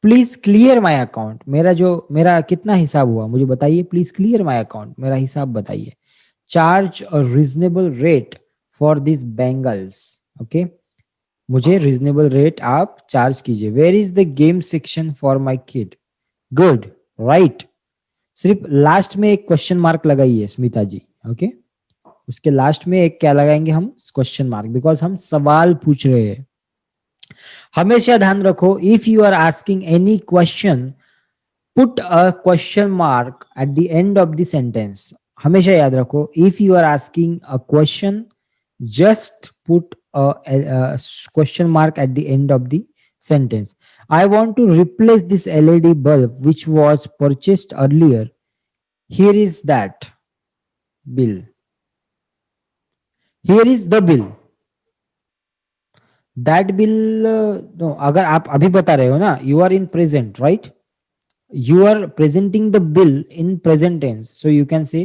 Please clear my account, मेरा कितना हिसाब हुआ मुझे बताइए। प्लीज क्लियर माय अकाउंट, मेरा हिसाब बताइए। Charge a reasonable rate for this bangles. Okay, मुझे रीजनेबल रेट आप चार्ज कीजिए। Where is the game section for my kid? Good, right. सिर्फ लास्ट में एक क्वेश्चन मार्क लगाइए स्मिता जी। ओके, उसके लास्ट में एक क्या लगाएंगे हम? क्वेश्चन मार्क, बिकॉज हम सवाल पूछ रहे हैं। हमेशा ध्यान रखो, if you are asking any question, put a question mark at the end of the sentence. हमेशा याद रखो, if you are asking a question, just put a question mark at the end of the sentence. I want to replace this LED bulb which was purchased earlier. Here is that bill. Here is the bill. That bill, no, अगर आप अभी बता रहे हो ना, you are in present, right? You are presenting the bill in present tense, so you can say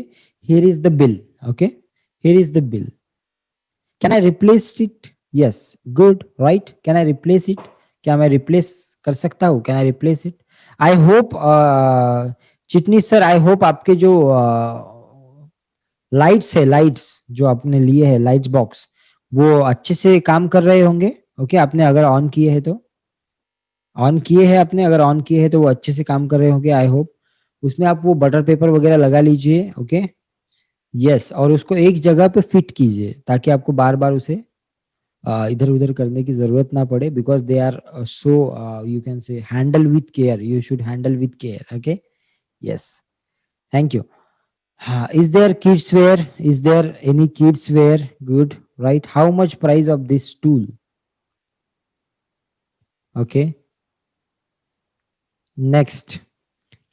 here is the bill. Okay, here is the bill. Can I replace it? Yes, good, right? Can I replace it? क्या मैं replace कर सकता हूँ? Can I replace it? I hope Chitni sir, I hope आपके जो lights है, lights जो आपने लिए है, लाइट्स बॉक्स, वो अच्छे से काम कर रहे होंगे। ओके, आपने अगर ऑन किए हैं तो, ऑन किए हैं आपने, अगर ऑन किए हैं तो वो अच्छे से काम कर रहे होंगे, आई होप। उसमें आप वो बटर पेपर वगैरह लगा लीजिए। ओके, यस, और उसको एक जगह पे फिट कीजिए ताकि आपको बार बार उसे इधर उधर करने की जरूरत ना पड़े, because they are so, you can say handle with care, you should handle with care. Okay, yes, thank you. हाँ, is there kids wear, is there any kids wear? Good, right? How much price of this tool? Okay, next,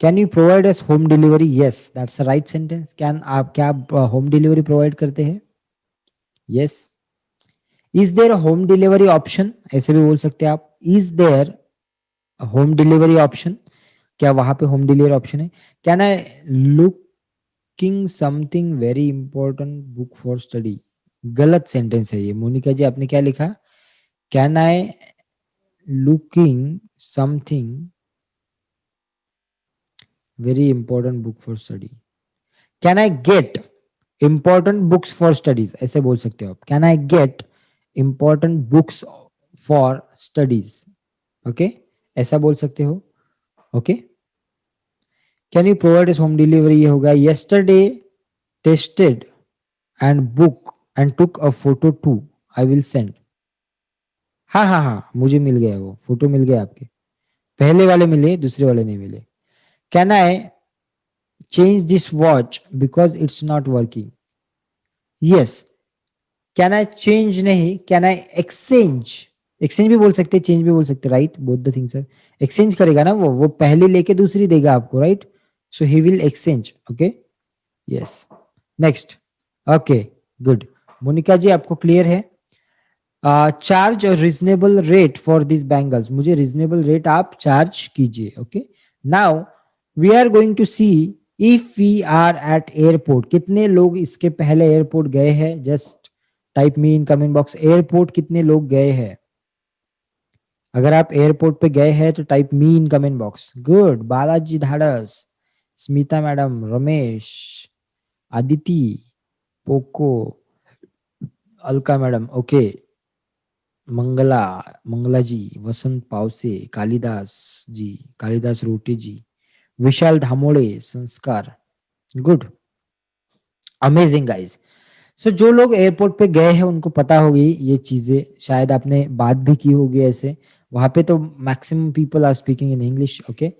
can you provide us home delivery? Yes, that's the right sentence. Can आप, क्या आप home delivery provide करते हैं? Yes. Is there home delivery option? ऐसे भी बोल सकते हैं आप, is there home delivery option? क्या वहां पे होम डिलीवरी ऑप्शन है? Can I looking something very important book for study? गलत सेंटेंस है ये, मोनिका जी आपने क्या लिखा? Can I looking something very important book for study? Can I get important books for studies, ऐसे बोल सकते हो आप। Can I get important books for studies? Okay, ऐसा बोल सकते हो। ओके, कैन यू प्रोवाइड इस होम डिलीवरी, ये होगा yesterday tested and book and took a photo to, I will send. हाँ हाँ हाँ, मुझे मिल गया, वो फोटो मिल गया आपके। पहले वाले मिले, दूसरे वाले नहीं मिले। Can I change this watch because it's not working? Yes, can I change नहीं, कैन आई एक्सचेंज? एक्सचेंज भी बोल सकते, चेंज भी बोल सकते, right? Both the things sir. Exchange करेगा ना वो पहले लेके दूसरी देगा आपको, right? So he will exchange. Okay, yes, next. Okay, good. Monica ji आपको क्लियर है? Charge reasonable rate for this bangles, मुझे रीजनेबल रेट आप चार्ज कीजिए। Okay, now we are going to see if we are at airport. कितने लोग इसके पहले airport गए हैं? Just type me in comment box, airport कितने लोग गए हैं? अगर आप एयरपोर्ट पे गए हैं तो type me in comment box. Good, Balaji Dhadas, Smita madam, Ramesh, Aditi, Poco, Alka madam, okay, Mangala, Mangala ji, Vasant Pawse, Kalidas ji, Kalidas Roti ji, Vishal Dhamode, Sanskar. Good, amazing guys. सो जो लोग एयरपोर्ट पे गए हैं उनको पता होगी ये चीजें, शायद आपने बात भी की होगी ऐसे। वहां पे तो maximum people are speaking in English. Okay,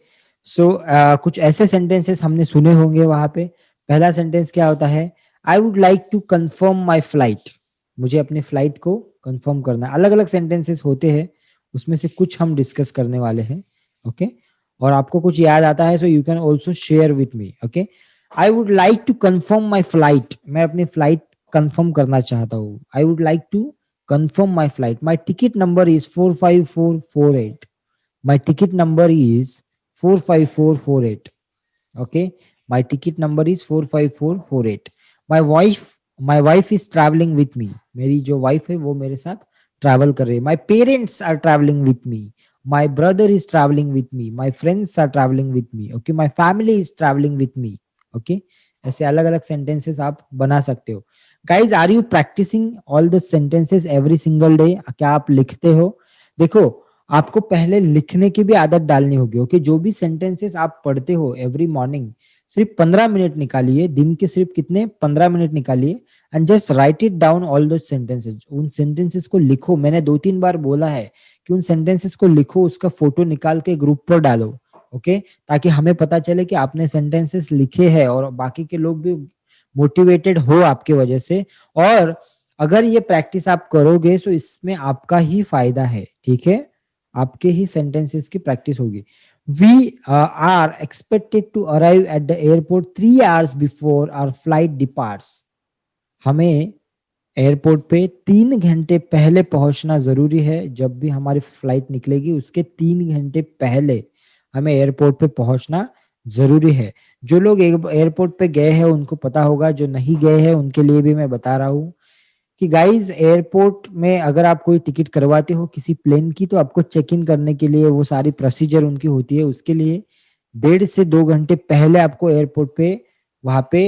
so कुछ ऐसे सेंटेंसेस हमने सुने होंगे वहां पे। पहला सेंटेंस क्या होता है? I would like to confirm my flight, मुझे अपने फ्लाइट को कंफर्म करना है। अलग अलग सेंटेंसेस होते हैं, उसमें से कुछ हम डिस्कस करने वाले हैं। ओके, और आपको कुछ याद आता है so you can also share with me. Okay, I would like to confirm my flight, मैं अपनी फ्लाइट कंफर्म करना चाहता हूँ। I would like to confirm my flight, my ticket number is 45448, my ticket number is 45448। okay, my ticket number is 45448। my wife is traveling with me, मेरी जो wife है वो मेरे साथ ट्रैवल कर रही है। my parents are traveling with me, my brother is traveling with me, my friends are traveling with me, okay, my family is traveling with me। okay, ऐसे अलग अलग सेंटेंसेस आप बना सकते हो। Guys, are you practicing all the sentences every single day? क्या आप लिखते हो? देखो, आपको पहले लिखने की भी आदत डालनी होगी। ओके, जो भी सेंटेंसेस आप पढ़ते हो एवरी मॉर्निंग, सिर्फ 15 मिनट निकालिए, दिन के सिर्फ कितने, 15 मिनट निकालिए, and just right it down all दो सेंटेंसेस। उन सेंटेंसेस को लिखो, मैंने 2-3 बार बोला है कि उन सेंटेंसेस को लिखो, उसका फोटो निकाल के ग्रुप पर डालो। ओके, ताकि हमें पता चले कि आपने सेंटेंसेस लिखे हैं और बाकी के लोग भी मोटिवेटेड हो आपके वजह से। और अगर ये प्रैक्टिस आप करोगे तो इसमें आपका ही फायदा है, ठीक है? आपके ही सेंटेंसेस की प्रैक्टिस होगी। We are expected to arrive at the airport 3 hours before our flight departs. हमें एयरपोर्ट पे 3 घंटे पहले पहुंचना जरूरी है। जब भी हमारी फ्लाइट निकलेगी उसके 3 घंटे पहले हमें एयरपोर्ट पे पहुंचना जरूरी है। जो लोग एयरपोर्ट पे गए हैं उनको पता होगा, जो नहीं गए हैं उनके लिए भी मैं बता रहा हूँ कि गाइस, एयरपोर्ट में अगर आप कोई टिकट करवाते हो किसी प्लेन की, तो आपको चेक इन करने के लिए वो सारी प्रोसीजर उनकी होती है, उसके लिए 1.5 से 2 घंटे पहले आपको एयरपोर्ट पे वहां पे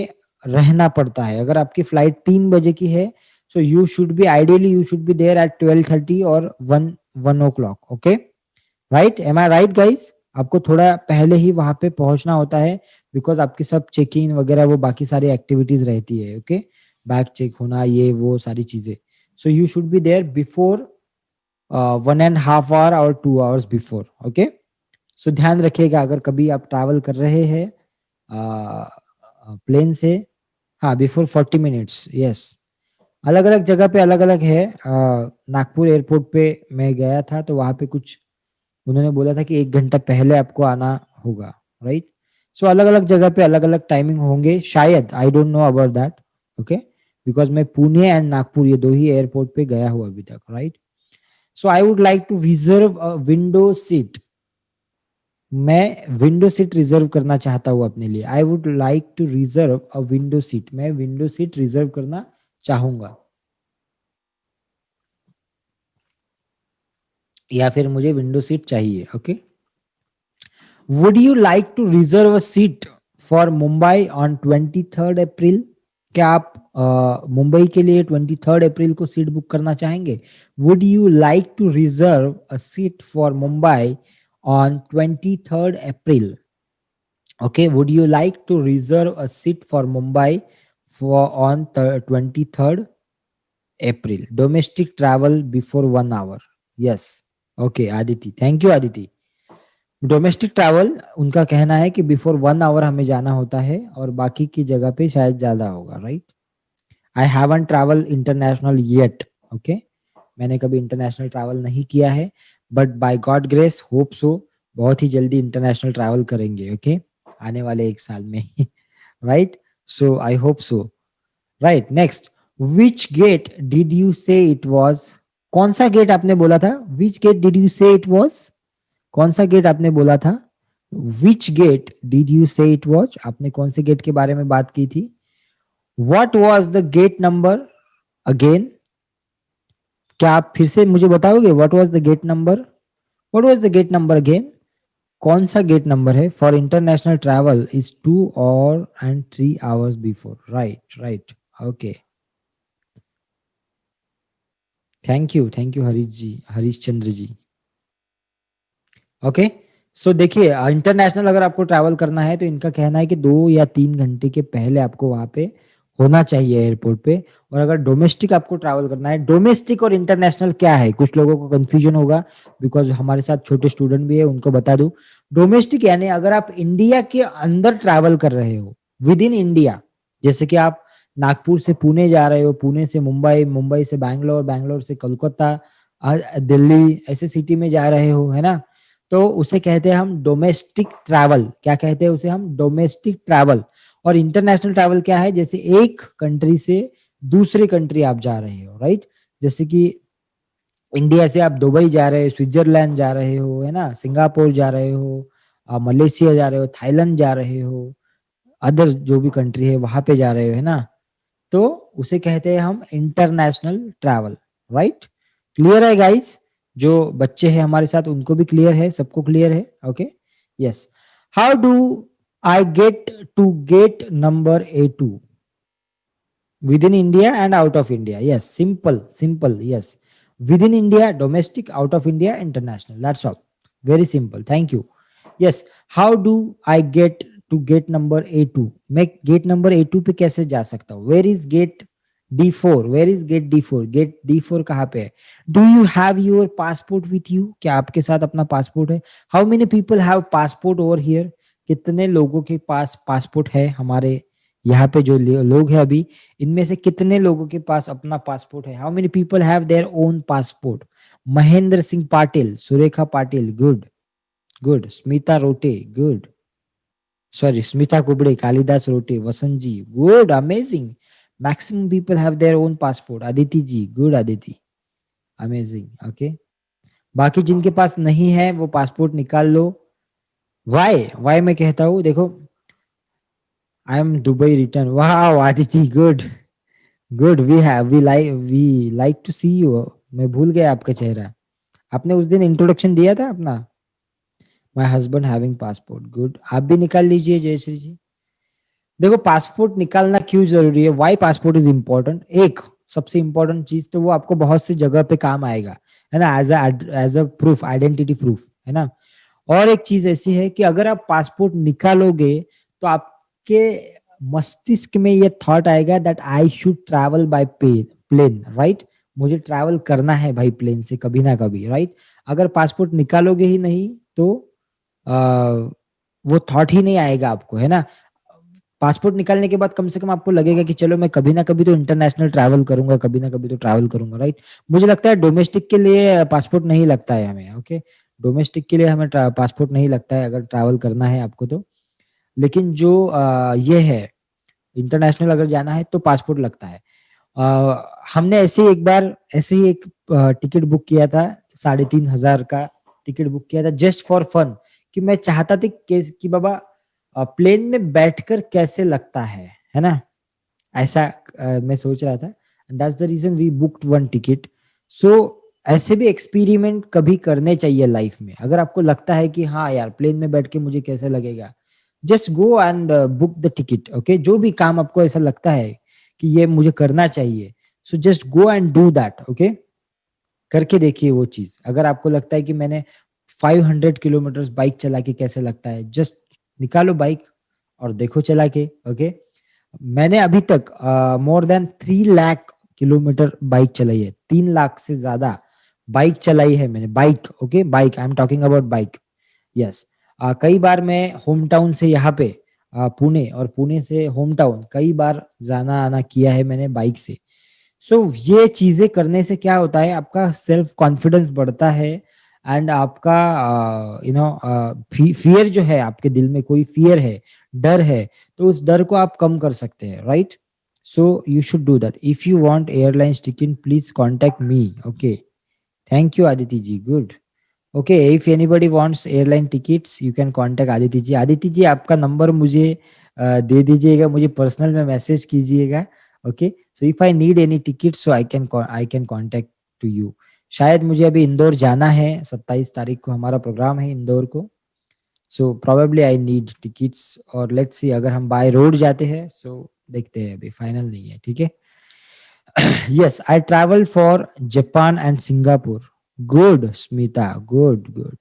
रहना पड़ता है। अगर आपकी फ्लाइट 3 बजे की है, so you should be there at 12:30 और 1 o'clock। Okay, right? Am I right guys? आपको थोड़ा पहले ही वहां पे पहुंचना होता है, बिकॉज आपकी सब चेक इन वगैरह वो बाकी सारी एक्टिविटीज रहती है। ओके, बैग चेक होना, ये वो सारी चीजें। So you should be there before 1.5 hour और 2 hours बिफोर। ओके, सो ध्यान रखिएगा अगर कभी आप ट्रैवल कर रहे हैं प्लेन से। हाँ, बिफोर 40 मिनट्स, यस। अलग अलग जगह पे अलग अलग है। नागपुर एयरपोर्ट पे मैं गया था तो वहां पे कुछ उन्होंने बोला था कि 1 घंटा पहले आपको आना होगा, राइट? सो अलग अलग जगह पे अलग अलग टाइमिंग होंगे शायद, I don't know about that. Okay, because मैं पुणे एंड नागपुर ये दो ही एयरपोर्ट पे गया हूँ अभी तक, right? So I would like to reserve a window seat. मैं विंडो सीट रिजर्व करना चाहता हूँ अपने लिए। I would like to reserve a window seat. मैं विंडो सीट रिजर्व करना चाहूंगा, या फिर मुझे विंडो सीट चाहिए। Okay, would you like to reserve a seat for Mumbai on 23rd April? क्या आप मुंबई के लिए 23rd अप्रैल को सीट बुक करना चाहेंगे? Would you like to reserve a seat for Mumbai on 23rd April? Okay, would you like to reserve a seat for Mumbai for on 23rd April? Domestic travel before 1 hour. Yes. Okay, Aditi. Thank you, Aditi. Domestic travel उनका कहना है कि before 1 our हमें जाना होता है और बाकी की जगह पे शायद ज्यादा होगा, right? I haven't travel international yet. Okay, मैंने कभी इंटरनेशनल ट्रैवल नहीं किया है, but by God grace hope so बहुत ही जल्दी इंटरनेशनल ट्रैवल करेंगे। ओके, आने वाले 1 साल में right? So I hope so. Right, next, which gate did you say it was? कौन सा गेट आपने बोला था? Which gate did you say it was? कौन सा गेट आपने बोला था? Which gate did you say it was? आपने कौन से गेट के बारे में बात की थी? What was the gate number again? क्या आप फिर से मुझे बताओगे what was the gate number? What was the gate number again? कौन सा गेट नंबर है? फॉर इंटरनेशनल ट्रैवल इज 2 और 3 hours before. Right, right. Okay, thank you Harish ji, Harish Chandra ji. Okay, so देखिए, इंटरनेशनल अगर आपको ट्रैवल करना है तो इनका कहना है कि 2 या 3 घंटे के पहले आपको वहां पे होना चाहिए एयरपोर्ट पे। और अगर डोमेस्टिक आपको ट्रैवल करना है, डोमेस्टिक और इंटरनेशनल क्या है, कुछ लोगों को कंफ्यूजन होगा, बिकॉज हमारे साथ छोटे स्टूडेंट भी है, उनको बता दूं। डोमेस्टिक यानी अगर आप इंडिया के अंदर ट्रैवल कर रहे हो, विद इन इंडिया, जैसे कि आप नागपुर से पुणे जा रहे हो, पुणे से मुंबई, मुंबई से बैंगलोर, बैंगलोर से कोलकाता, दिल्ली, ऐसे सिटी में जा रहे हो, है ना? तो उसे कहते हैं हम डोमेस्टिक ट्रैवल। क्या कहते हैं उसे? हम डोमेस्टिक ट्रैवल। और इंटरनेशनल ट्रैवल क्या है? जैसे एक कंट्री से दूसरी कंट्री आप जा रहे हो, राइट? जैसे कि इंडिया से आप दुबई जा रहे हो, स्विट्जरलैंड जा रहे हो, है ना, सिंगापुर जा रहे हो, मलेशिया जा रहे हो, थाईलैंड जा रहे हो, अदर जो भी कंट्री है वहां पे जा रहे हो, है ना? तो उसे कहते हैं हम इंटरनेशनल ट्रैवल, राइट? क्लियर है गाइस? जो बच्चे हैं हमारे साथ उनको भी क्लियर है, सबको क्लियर है? Okay, yes. How do I get to gate number A2 within India and out of India? Yes, simple simple, yes. Within India domestic, out of India international, that's all. Very simple, thank you. Yes, how do I get to gate number A2? मैं gate number A2 पे कैसे जा सकता हूँ? Where is gate D4? Where is gate D4? Gate D4 कहाँ पे है? Do you have your passport with you? क्या आपके साथ अपना पासपोर्ट है? How many people have passport over here? कितने लोगों के पास पासपोर्ट है? हमारे यहाँ पे जो लोग हैं अभी, इनमें से कितने लोगों के पास अपना पासपोर्ट है? How many people have their own passport? Mahendra Singh Patil, Surekha Patil, good, good. Smita Rote, good. Sorry, Smita Kubde, Kalidas Rote, Vasant ji, good, amazing. Maximum people have their own passport. Aditi ji, good Aditi, amazing. Okay, बाकी जिनके पास नहीं है वो पासपोर्ट निकाल लो. वाई मैं कहता हूँ, देखो, आई एम दुबई रिटर्न. वाह Aditi, good good. We like to see you. मैं भूल गया आपका चेहरा. आपने उस दिन इंट्रोडक्शन दिया था अपना. My husband having passport, good. आप भी निकाल लीजिए जयश्री जी. देखो, पासपोर्ट निकालना क्यों जरूरी है, वाई पासपोर्ट इज इम्पोर्टेंट. एक सबसे इम्पोर्टेंट चीज तो वो आपको बहुत सी जगह पे काम आएगा, है ना, as a proof, identity proof, है ना. और एक चीज ऐसी है कि अगर आप पासपोर्ट निकालोगे तो आपके मस्तिष्क में ये थॉट आएगा that I should travel by plane, right. मुझे ट्रैवल करना है भाई प्लेन से कभी ना कभी, राइट. अगर पासपोर्ट निकालोगे ही नहीं तो वो थॉट ही नहीं आएगा आपको, है ना. पासपोर्ट निकालने के बाद कम से कम आपको लगेगा कि चलो मैं कभी ना कभी तो इंटरनेशनल ट्रैवल करूंगा, कभी ना कभी तो ट्रैवल करूंगा, राइट. मुझे लगता है डोमेस्टिक के लिए पासपोर्ट नहीं लगता है हमें. ओके, डोमेस्टिक के लिए हमें पासपोर्ट नहीं लगता है अगर ट्रैवल करना है आपको तो. लेकिन जो ये है, इंटरनेशनल अगर जाना है तो पासपोर्ट लगता है. हमने ऐसे ही एक टिकट बुक किया था, 3,500 का टिकट बुक किया था जस्ट फॉर फन, कि मैं चाहता था कि बाबा प्लेन में बैठकर कैसे लगता है ना. ऐसा मैं सोच रहा था. That's the reason we booked one ticket. So ऐसे भी एक्सपेरिमेंट कभी करने चाहिए लाइफ में. अगर आपको लगता है कि हाँ यार प्लेन में बैठ के मुझे कैसे लगेगा, just go and book the ticket. Okay, जो भी काम आपको ऐसा लगता है कि ये मुझे करना चाहिए, so just go and do that. Okay, करके देखिए वो चीज. अगर आपको लगता है कि मैंने 500 किलोमीटर बाइक चला के कैसे लगता है, जस्ट निकालो बाइक और देखो चला के. ओके, मैंने अभी तक more than 3 lakh kilometre bike चलाई है. 3 लाख से ज्यादा बाइक चलाई है मैंने. Bike, okay, bike, I am talking about bike. Yes, कई बार मैं होम टाउन से यहाँ पे पुणे और पुणे से होम टाउन कई बार जाना आना किया है मैंने बाइक से. सो ये चीजें करने से क्या होता है, आपका सेल्फ कॉन्फिडेंस बढ़ता है. एंड आपका फियर जो है, आपके दिल में कोई फियर है, डर है, तो उस डर को आप कम कर सकते हैं, right. So you should do that. If you want airlines ticket please contact me. Okay, thank you Aditi ji, good. Okay, if anybody wants airline tickets you can contact Aditi ji. Aditi ji, आपका नंबर मुझे दे दीजिएगा, मुझे पर्सनल में मैसेज कीजिएगा. Okay, so if I need any ticket so I can contact to you. शायद मुझे अभी इंदौर जाना है, 27 तारीख को हमारा प्रोग्राम है इंदौर को. So probably I need tickets, और लेट्स सी अगर हम बाय रोड जाते हैं सो देखते हैं, अभी फाइनल नहीं है, ठीक है. Yes, I travel for Japan and Singapore. Good Smita, good good.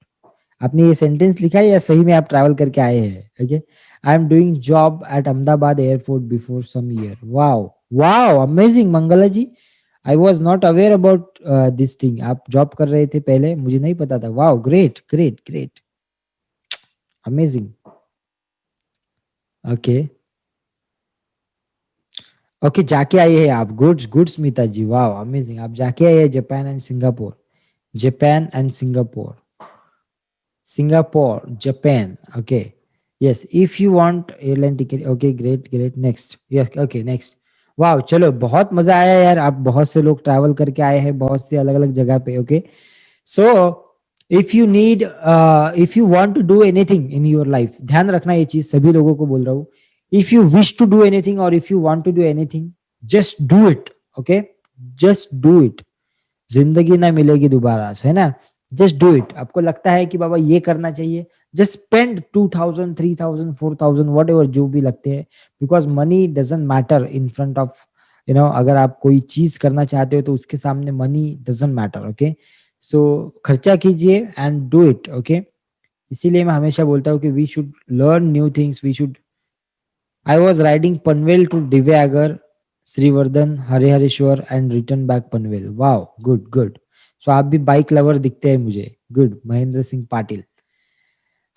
आपने ये सेंटेंस लिखा है या सही में आप ट्रैवल करके आए हैं? Okay, I am doing job at Ahmedabad airport before some year. Wow wow, amazing Mangla ji. I was not aware about this thing. आप जॉब कर रहे थे पहले, मुझे नहीं पता था. Wow, great great great, amazing. Okay okay, जाके आए हैं आप. Good good Smita ji, wow amazing. आप जाके आए हैं Japan and Singapore. Japan and Singapore, Singapore, Japan. Okay. Yes. If you want airline ticket, okay, great, great. Next. Yes. Okay. Next. वाह, चलो बहुत मजा आया यार. आप बहुत से लोग ट्रैवल करके आए हैं बहुत से अलग अलग जगह पे. Okay, so if you want to do anything in your life, ध्यान रखना ये चीज, सभी लोगों को बोल रहा हूँ. If you wish to do anything और if you want to do anything, just do it. Okay, just do it. जिंदगी ना मिलेगी दोबारा, है ना. Just do it. आपको लगता है कि बाबा ये करना चाहिए, जस्ट स्पेंड 2,000 3,000 4,000 वट एवर, जो भी लगते हैं. Because money doesn't matter in front of, अगर आप कोई चीज करना चाहते हो तो उसके सामने मनी डजेंट मैटर. ओके, सो खर्चा कीजिए एंड डू इट. ओके, इसीलिए मैं हमेशा बोलता हूँ कि we should learn new things. We should. I was riding Panvel to Diveagar, Shrivardhan, Harihareshwar and return back Panvel. Wow, good good. So आप भी बाइक लवर दिखते हैं मुझे. Good, Mahendra Singh Patil.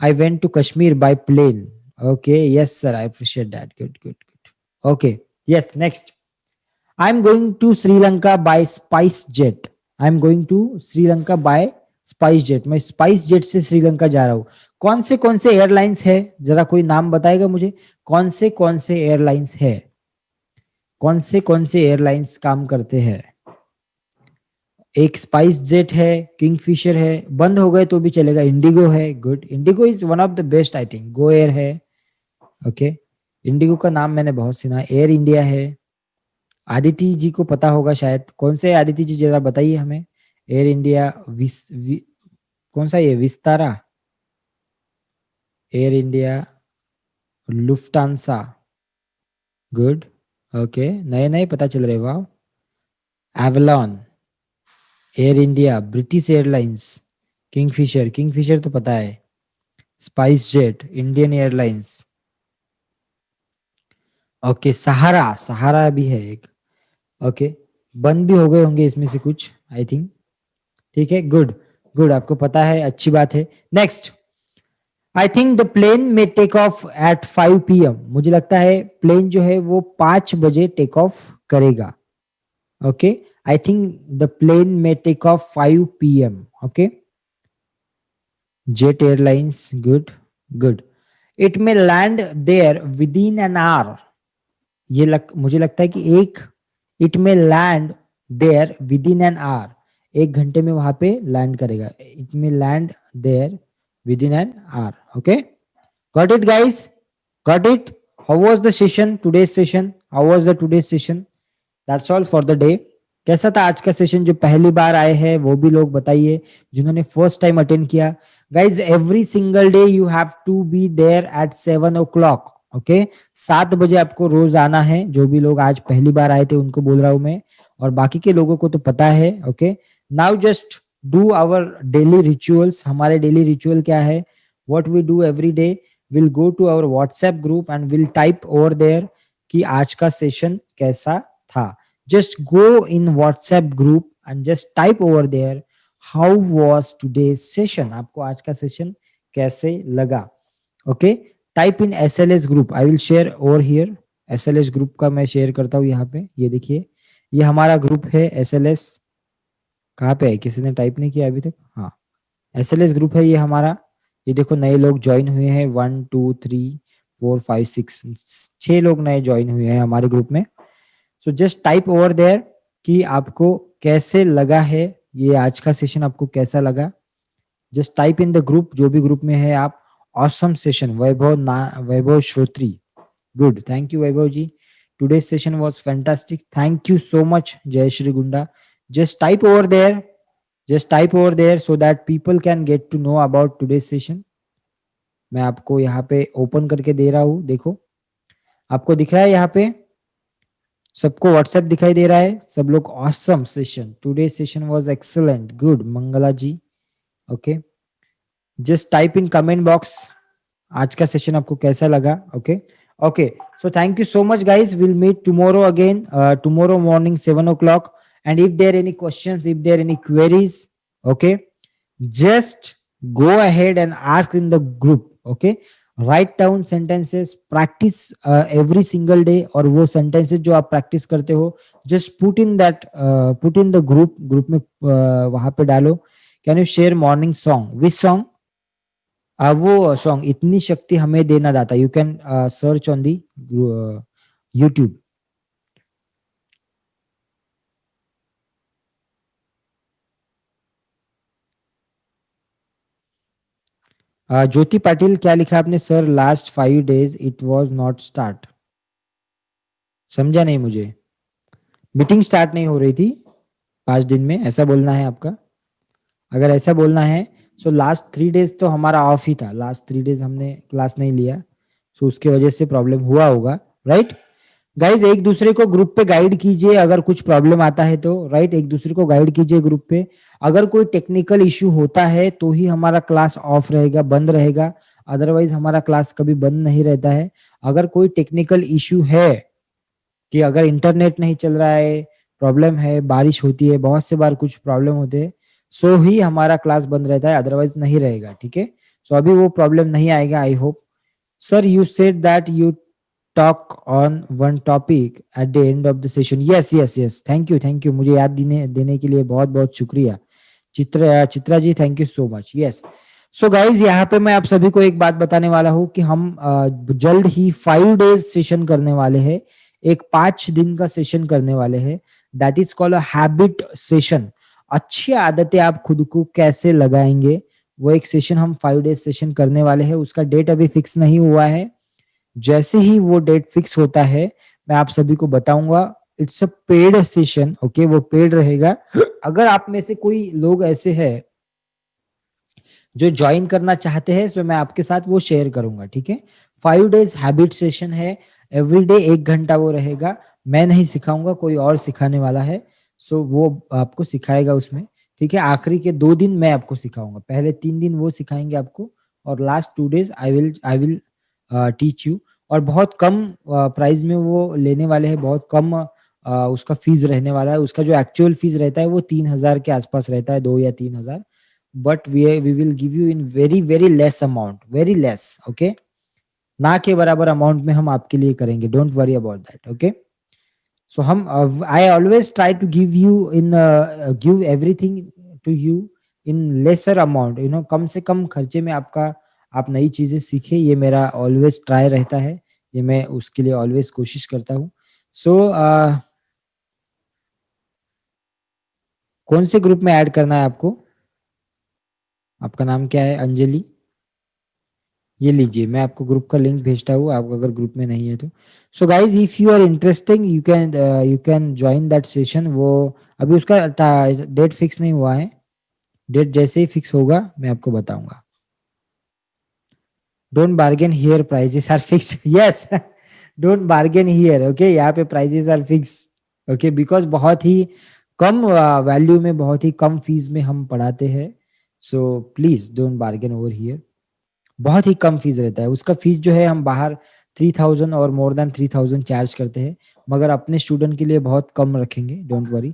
I went to Kashmir by plane. Okay, yes sir, I appreciate that. Good good good. Okay, yes, next. I am going to Sri Lanka by SpiceJet. I am going to Sri Lanka by spice jet. मैं spice jet से श्रीलंका जा रहा हूँ. कौन से airlines है, जरा कोई नाम बताएगा मुझे, कौन से एयरलाइंस है? कौन से एयरलाइंस काम करते हैं? एक स्पाइस जेट है, किंगफिशर है, बंद हो गए तो भी चलेगा, इंडिगो है, good, Indigo is one of the best I think, Go Air है, ओके, इंडिगो का नाम मैंने बहुत सुना, एयर इंडिया है, आदिति जी को पता होगा शायद, कौन से आदिति जी जरा बताइए हमें, एयर इंडिया, कौन सा ये, Vistara, Air India, Lufthansa, good, okay, नए नए पता चल रहे, वाह, Avalon, Air India, British airlines, Kingfisher, Kingfisher तो पता है, स्पाइस जेट, इंडियन एयरलाइंस, ओके, सहारा, सहारा भी है एक, ओके, बंद भी हो गए होंगे इसमें से कुछ आई थिंक, ठीक है, गुड, गुड, आपको पता है, अच्छी बात है। Next, I think the plane में टेक ऑफ एट 5 PM, मुझे लगता है प्लेन जो है वो 5 बजे टेक ऑफ करेगा, okay, I think the plane में take off 5 PM, okay, Jet Airlines, good, good, it में land there within an hour, मुझे लगता है कि इट में land there within an hour, 1 घंटे में वहां पे लैंड करेगा, इट में land there within an hour, okay, got it guys, got it, how was the session, today's session, how was the today's session, that's all for the day. कैसा था आज का सेशन? जो पहली बार आए हैं वो भी लोग बताइए, जिन्होंने फर्स्ट टाइम अटेंड किया, guys every single day you have to be there at 7 o'clock, okay, 7 बजे आपको रोज आना है, जो भी लोग आज पहली बार आए थे उनको बोल रहा हूं मैं, और बाकी के लोगों को तो पता है, okay, now just do our daily rituals, हमारे डेली रिचुअल क्या है, what we do every day, will go to our WhatsApp group and will type over there कि आज का सेशन कैसा था, just go in WhatsApp group and just type over there how was today's session, आपको आज का session कैसे लगा, okay, type in SLS group, I will share over here, SLS group का मैं शेयर करता हूँ यहाँ पे, ये देखिए, ये हमारा ग्रुप है SLS, कहाँ पे है, किसी ने टाइप नहीं किया अभी तक, हाँ, SLS ग्रुप है ये हमारा, ये देखो नए लोग ज्वाइन हुए हैं, 1 2 3 4 5 6, 6 लोग नए ज्वाइन हुए हैं हमारे ग्रुप में, so just type over there कि आपको कैसे लगा है, ये आज का सेशन आपको कैसा लगा, just type in the group, जो भी ग्रुप में है आप, awesome session, Vaibhav Shrotri, good, thank you Vaibhav ji, today session was fantastic, thank you so much Jai Shri Gunda, just type over there, just type over there so that people can get to know about today session, मैं आपको यहाँ पे open करके दे रहा हूँ, देखो आपको दिख रहा है यहाँ पे, सबको व्हाट्सएप दिखाई दे रहा है, सब लोग awesome session, today session was excellent, good, Mangla ji, okay, just type in comment box आज का सेशन आपको कैसा लगा, okay, okay, so thank you so much guys, will meet tomorrow again, tomorrow morning 7 o'clock, and if there any questions, if there any queries, okay, just go ahead and ask in the group, okay, write down sentences, practice every single day, और वो sentences जो आप practice करते हो just put in the group में वहां पे डालो, can you share morning song, which song, वो song इतनी शक्ति हमें देना दाता, you can search on the YouTube, ज्योति पाटिल क्या लिखा आपने sir, last 5 days it was not start, समझा नहीं मुझे, मीटिंग स्टार्ट नहीं हो रही थी 5 दिन में, ऐसा बोलना है आपका, अगर ऐसा बोलना है सो लास्ट 3 days तो हमारा ऑफ ही था, लास्ट 3 days हमने क्लास नहीं लिया, सो उसके वजह से प्रॉब्लम हुआ होगा, राइट गाइज, एक दूसरे को ग्रुप पे गाइड कीजिए, अगर कुछ प्रॉब्लम आता है तो, राइट, एक दूसरे को गाइड कीजिए ग्रुप पे, अगर कोई टेक्निकल इश्यू होता है तो ही हमारा क्लास ऑफ रहेगा, बंद रहेगा, अदरवाइज हमारा क्लास कभी बंद नहीं रहता है, अगर कोई टेक्निकल इश्यू है कि अगर इंटरनेट नहीं चल रहा है, प्रॉब्लम है, बारिश होती है, बहुत से बार कुछ प्रॉब्लम होते हैं, सो ही हमारा क्लास बंद रहता है, अदरवाइज नहीं रहेगा, ठीक है, सो अभी वो प्रॉब्लम नहीं आएगा, I hope, sir you said that you talk on one topic at the end of the session, yes yes yes, thank you, मुझे याद देने के लिए बहुत बहुत शुक्रिया, Chitra ji, thank you so much, yes, so guys यहाँ पे मैं आप सभी को एक बात बताने वाला हूँ कि हम जल्द ही 5 days सेशन करने वाले हैं, एक 5 दिन का सेशन करने वाले हैं, that is called a habit session. अच्छी आदतें आप खुद को कैसे लगाएंगे, वो एक सेशन हम 5 डेज सेशन करने वाले हैं। उसका डेट अभी फिक्स नहीं हुआ है, जैसे ही वो डेट फिक्स होता है मैं आप सभी को बताऊंगा। It's a paid session, okay, वो पेड रहेगा। अगर आप में से कोई लोग ऐसे हैं जो ज्वाइन करना चाहते हैं, तो मैं आपके साथ वो शेयर करूंगा, ठीक है। 5 डेज हैबिट सेशन है, एवरीडे 1 घंटा वो रहेगा। मैं नहीं सिखाऊंगा, कोई और सिखाने वाला है, सो वो आपको सिखाएगा उसमें, ठीक है। आखिरी के 2 दिन मैं आपको सिखाऊंगा, पहले 3 दिन वो सिखाएंगे आपको, और last 2 days I will teach you. और बहुत कम प्राइस में वो लेने वाले हैं, बहुत कम उसका फीस रहने वाला है। उसका जो एक्चुअल फीस रहता है वो 3,000 के आसपास रहता है, 2 या 3,000। But we will give you in very very less amount, very less, okay. ना के बराबर अमाउंट में हम आपके लिए करेंगे, don't worry about that, okay. So हम I always try to give you in give everything to you in lesser amount, you know, कम से कम खर्चे में आपका आप नई चीजें सीखे, ये मेरा ऑलवेज ट्राई रहता है, ये मैं उसके लिए ऑलवेज कोशिश करता हूँ। सो कौन से ग्रुप में ऐड करना है आपको? आपका नाम क्या है? अंजलि। ये लीजिए, मैं आपको ग्रुप का लिंक भेजता हूँ, आप अगर ग्रुप में नहीं है तो। So guys, if you are interesting you can join that session. वो अभी उसका डेट फिक्स नहीं हुआ है, डेट जैसे ही फिक्स होगा मैं आपको बताऊंगा। Don't bargain here, prices are fix. Yes, don't bargain here, okay. यहाँ पे prices are fix, okay, because बहुत ही कम वैल्यू में, बहुत ही कम फीस में हम पढ़ाते हैं। So please don't bargain over here. बहुत ही कम फीस रहता है उसका। फीस जो है हम बाहर 3,000 और मोर देन 3,000 चार्ज करते हैं, मगर अपने स्टूडेंट के लिए बहुत कम रखेंगे, डोंट वरी।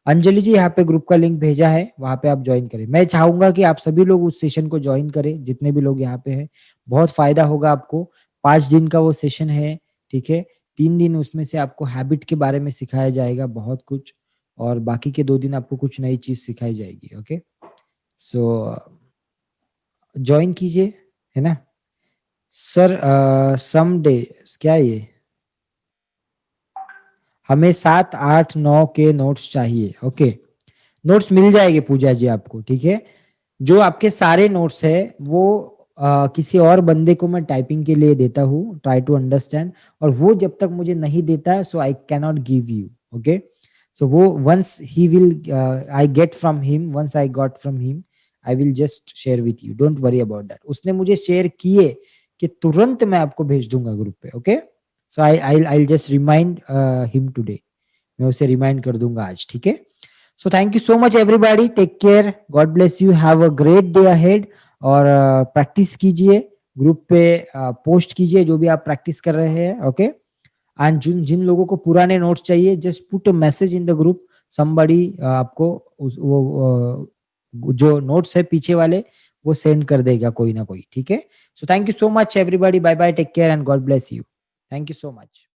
अंजलि जी, यहाँ पे ग्रुप का लिंक भेजा है, वहां पे आप ज्वाइन करें। मैं चाहूंगा कि आप सभी लोग उस सेशन को ज्वाइन करें, जितने भी लोग यहाँ पे हैं, बहुत फायदा होगा आपको। 5 दिन का वो सेशन है, ठीक है। 3 दिन उसमें से आपको हैबिट के बारे में सिखाया जाएगा बहुत कुछ, और बाकी के 2 दिन आपको कुछ नई चीज सिखाई जाएगी, ओके। सो ज्वाइन कीजिए, है ना सर। सम डे, क्या है ये? हमें 7, 8, 9 के नोट्स चाहिए, ओके। नोट्स मिल जाएंगे पूजा जी आपको, ठीक है। जो आपके सारे नोट्स है वो किसी और बंदे को मैं टाइपिंग के लिए देता हूँ, ट्राई टू अंडरस्टैंड। और वो जब तक मुझे नहीं देता है, so I can not give you, okay. So वो वंस ही will I get from him, once I got from him, I will just share with you, don't worry about that. उसने मुझे शेयर किए कि तुरंत मैं आपको भेज दूंगा ग्रुप पे, okay. So I just remind him today, मैं उसे रिमाइंड कर दूंगा आज, ठीक है। So thank you so much everybody, take care, God bless you, have a great day ahead. और प्रैक्टिस कीजिए, ग्रुप पे पोस्ट कीजिए जो भी आप प्रैक्टिस कर रहे हैं, ओके। एंड जिन जिन लोगों को पुराने नोट्स चाहिए, just put a message in the group, somebody आपको जो नोट्स है पीछे वाले वो सेंड कर देगा कोई ना कोई, ठीक है। So thank you so much everybody, bye bye, take care and God bless you. Thank you so much.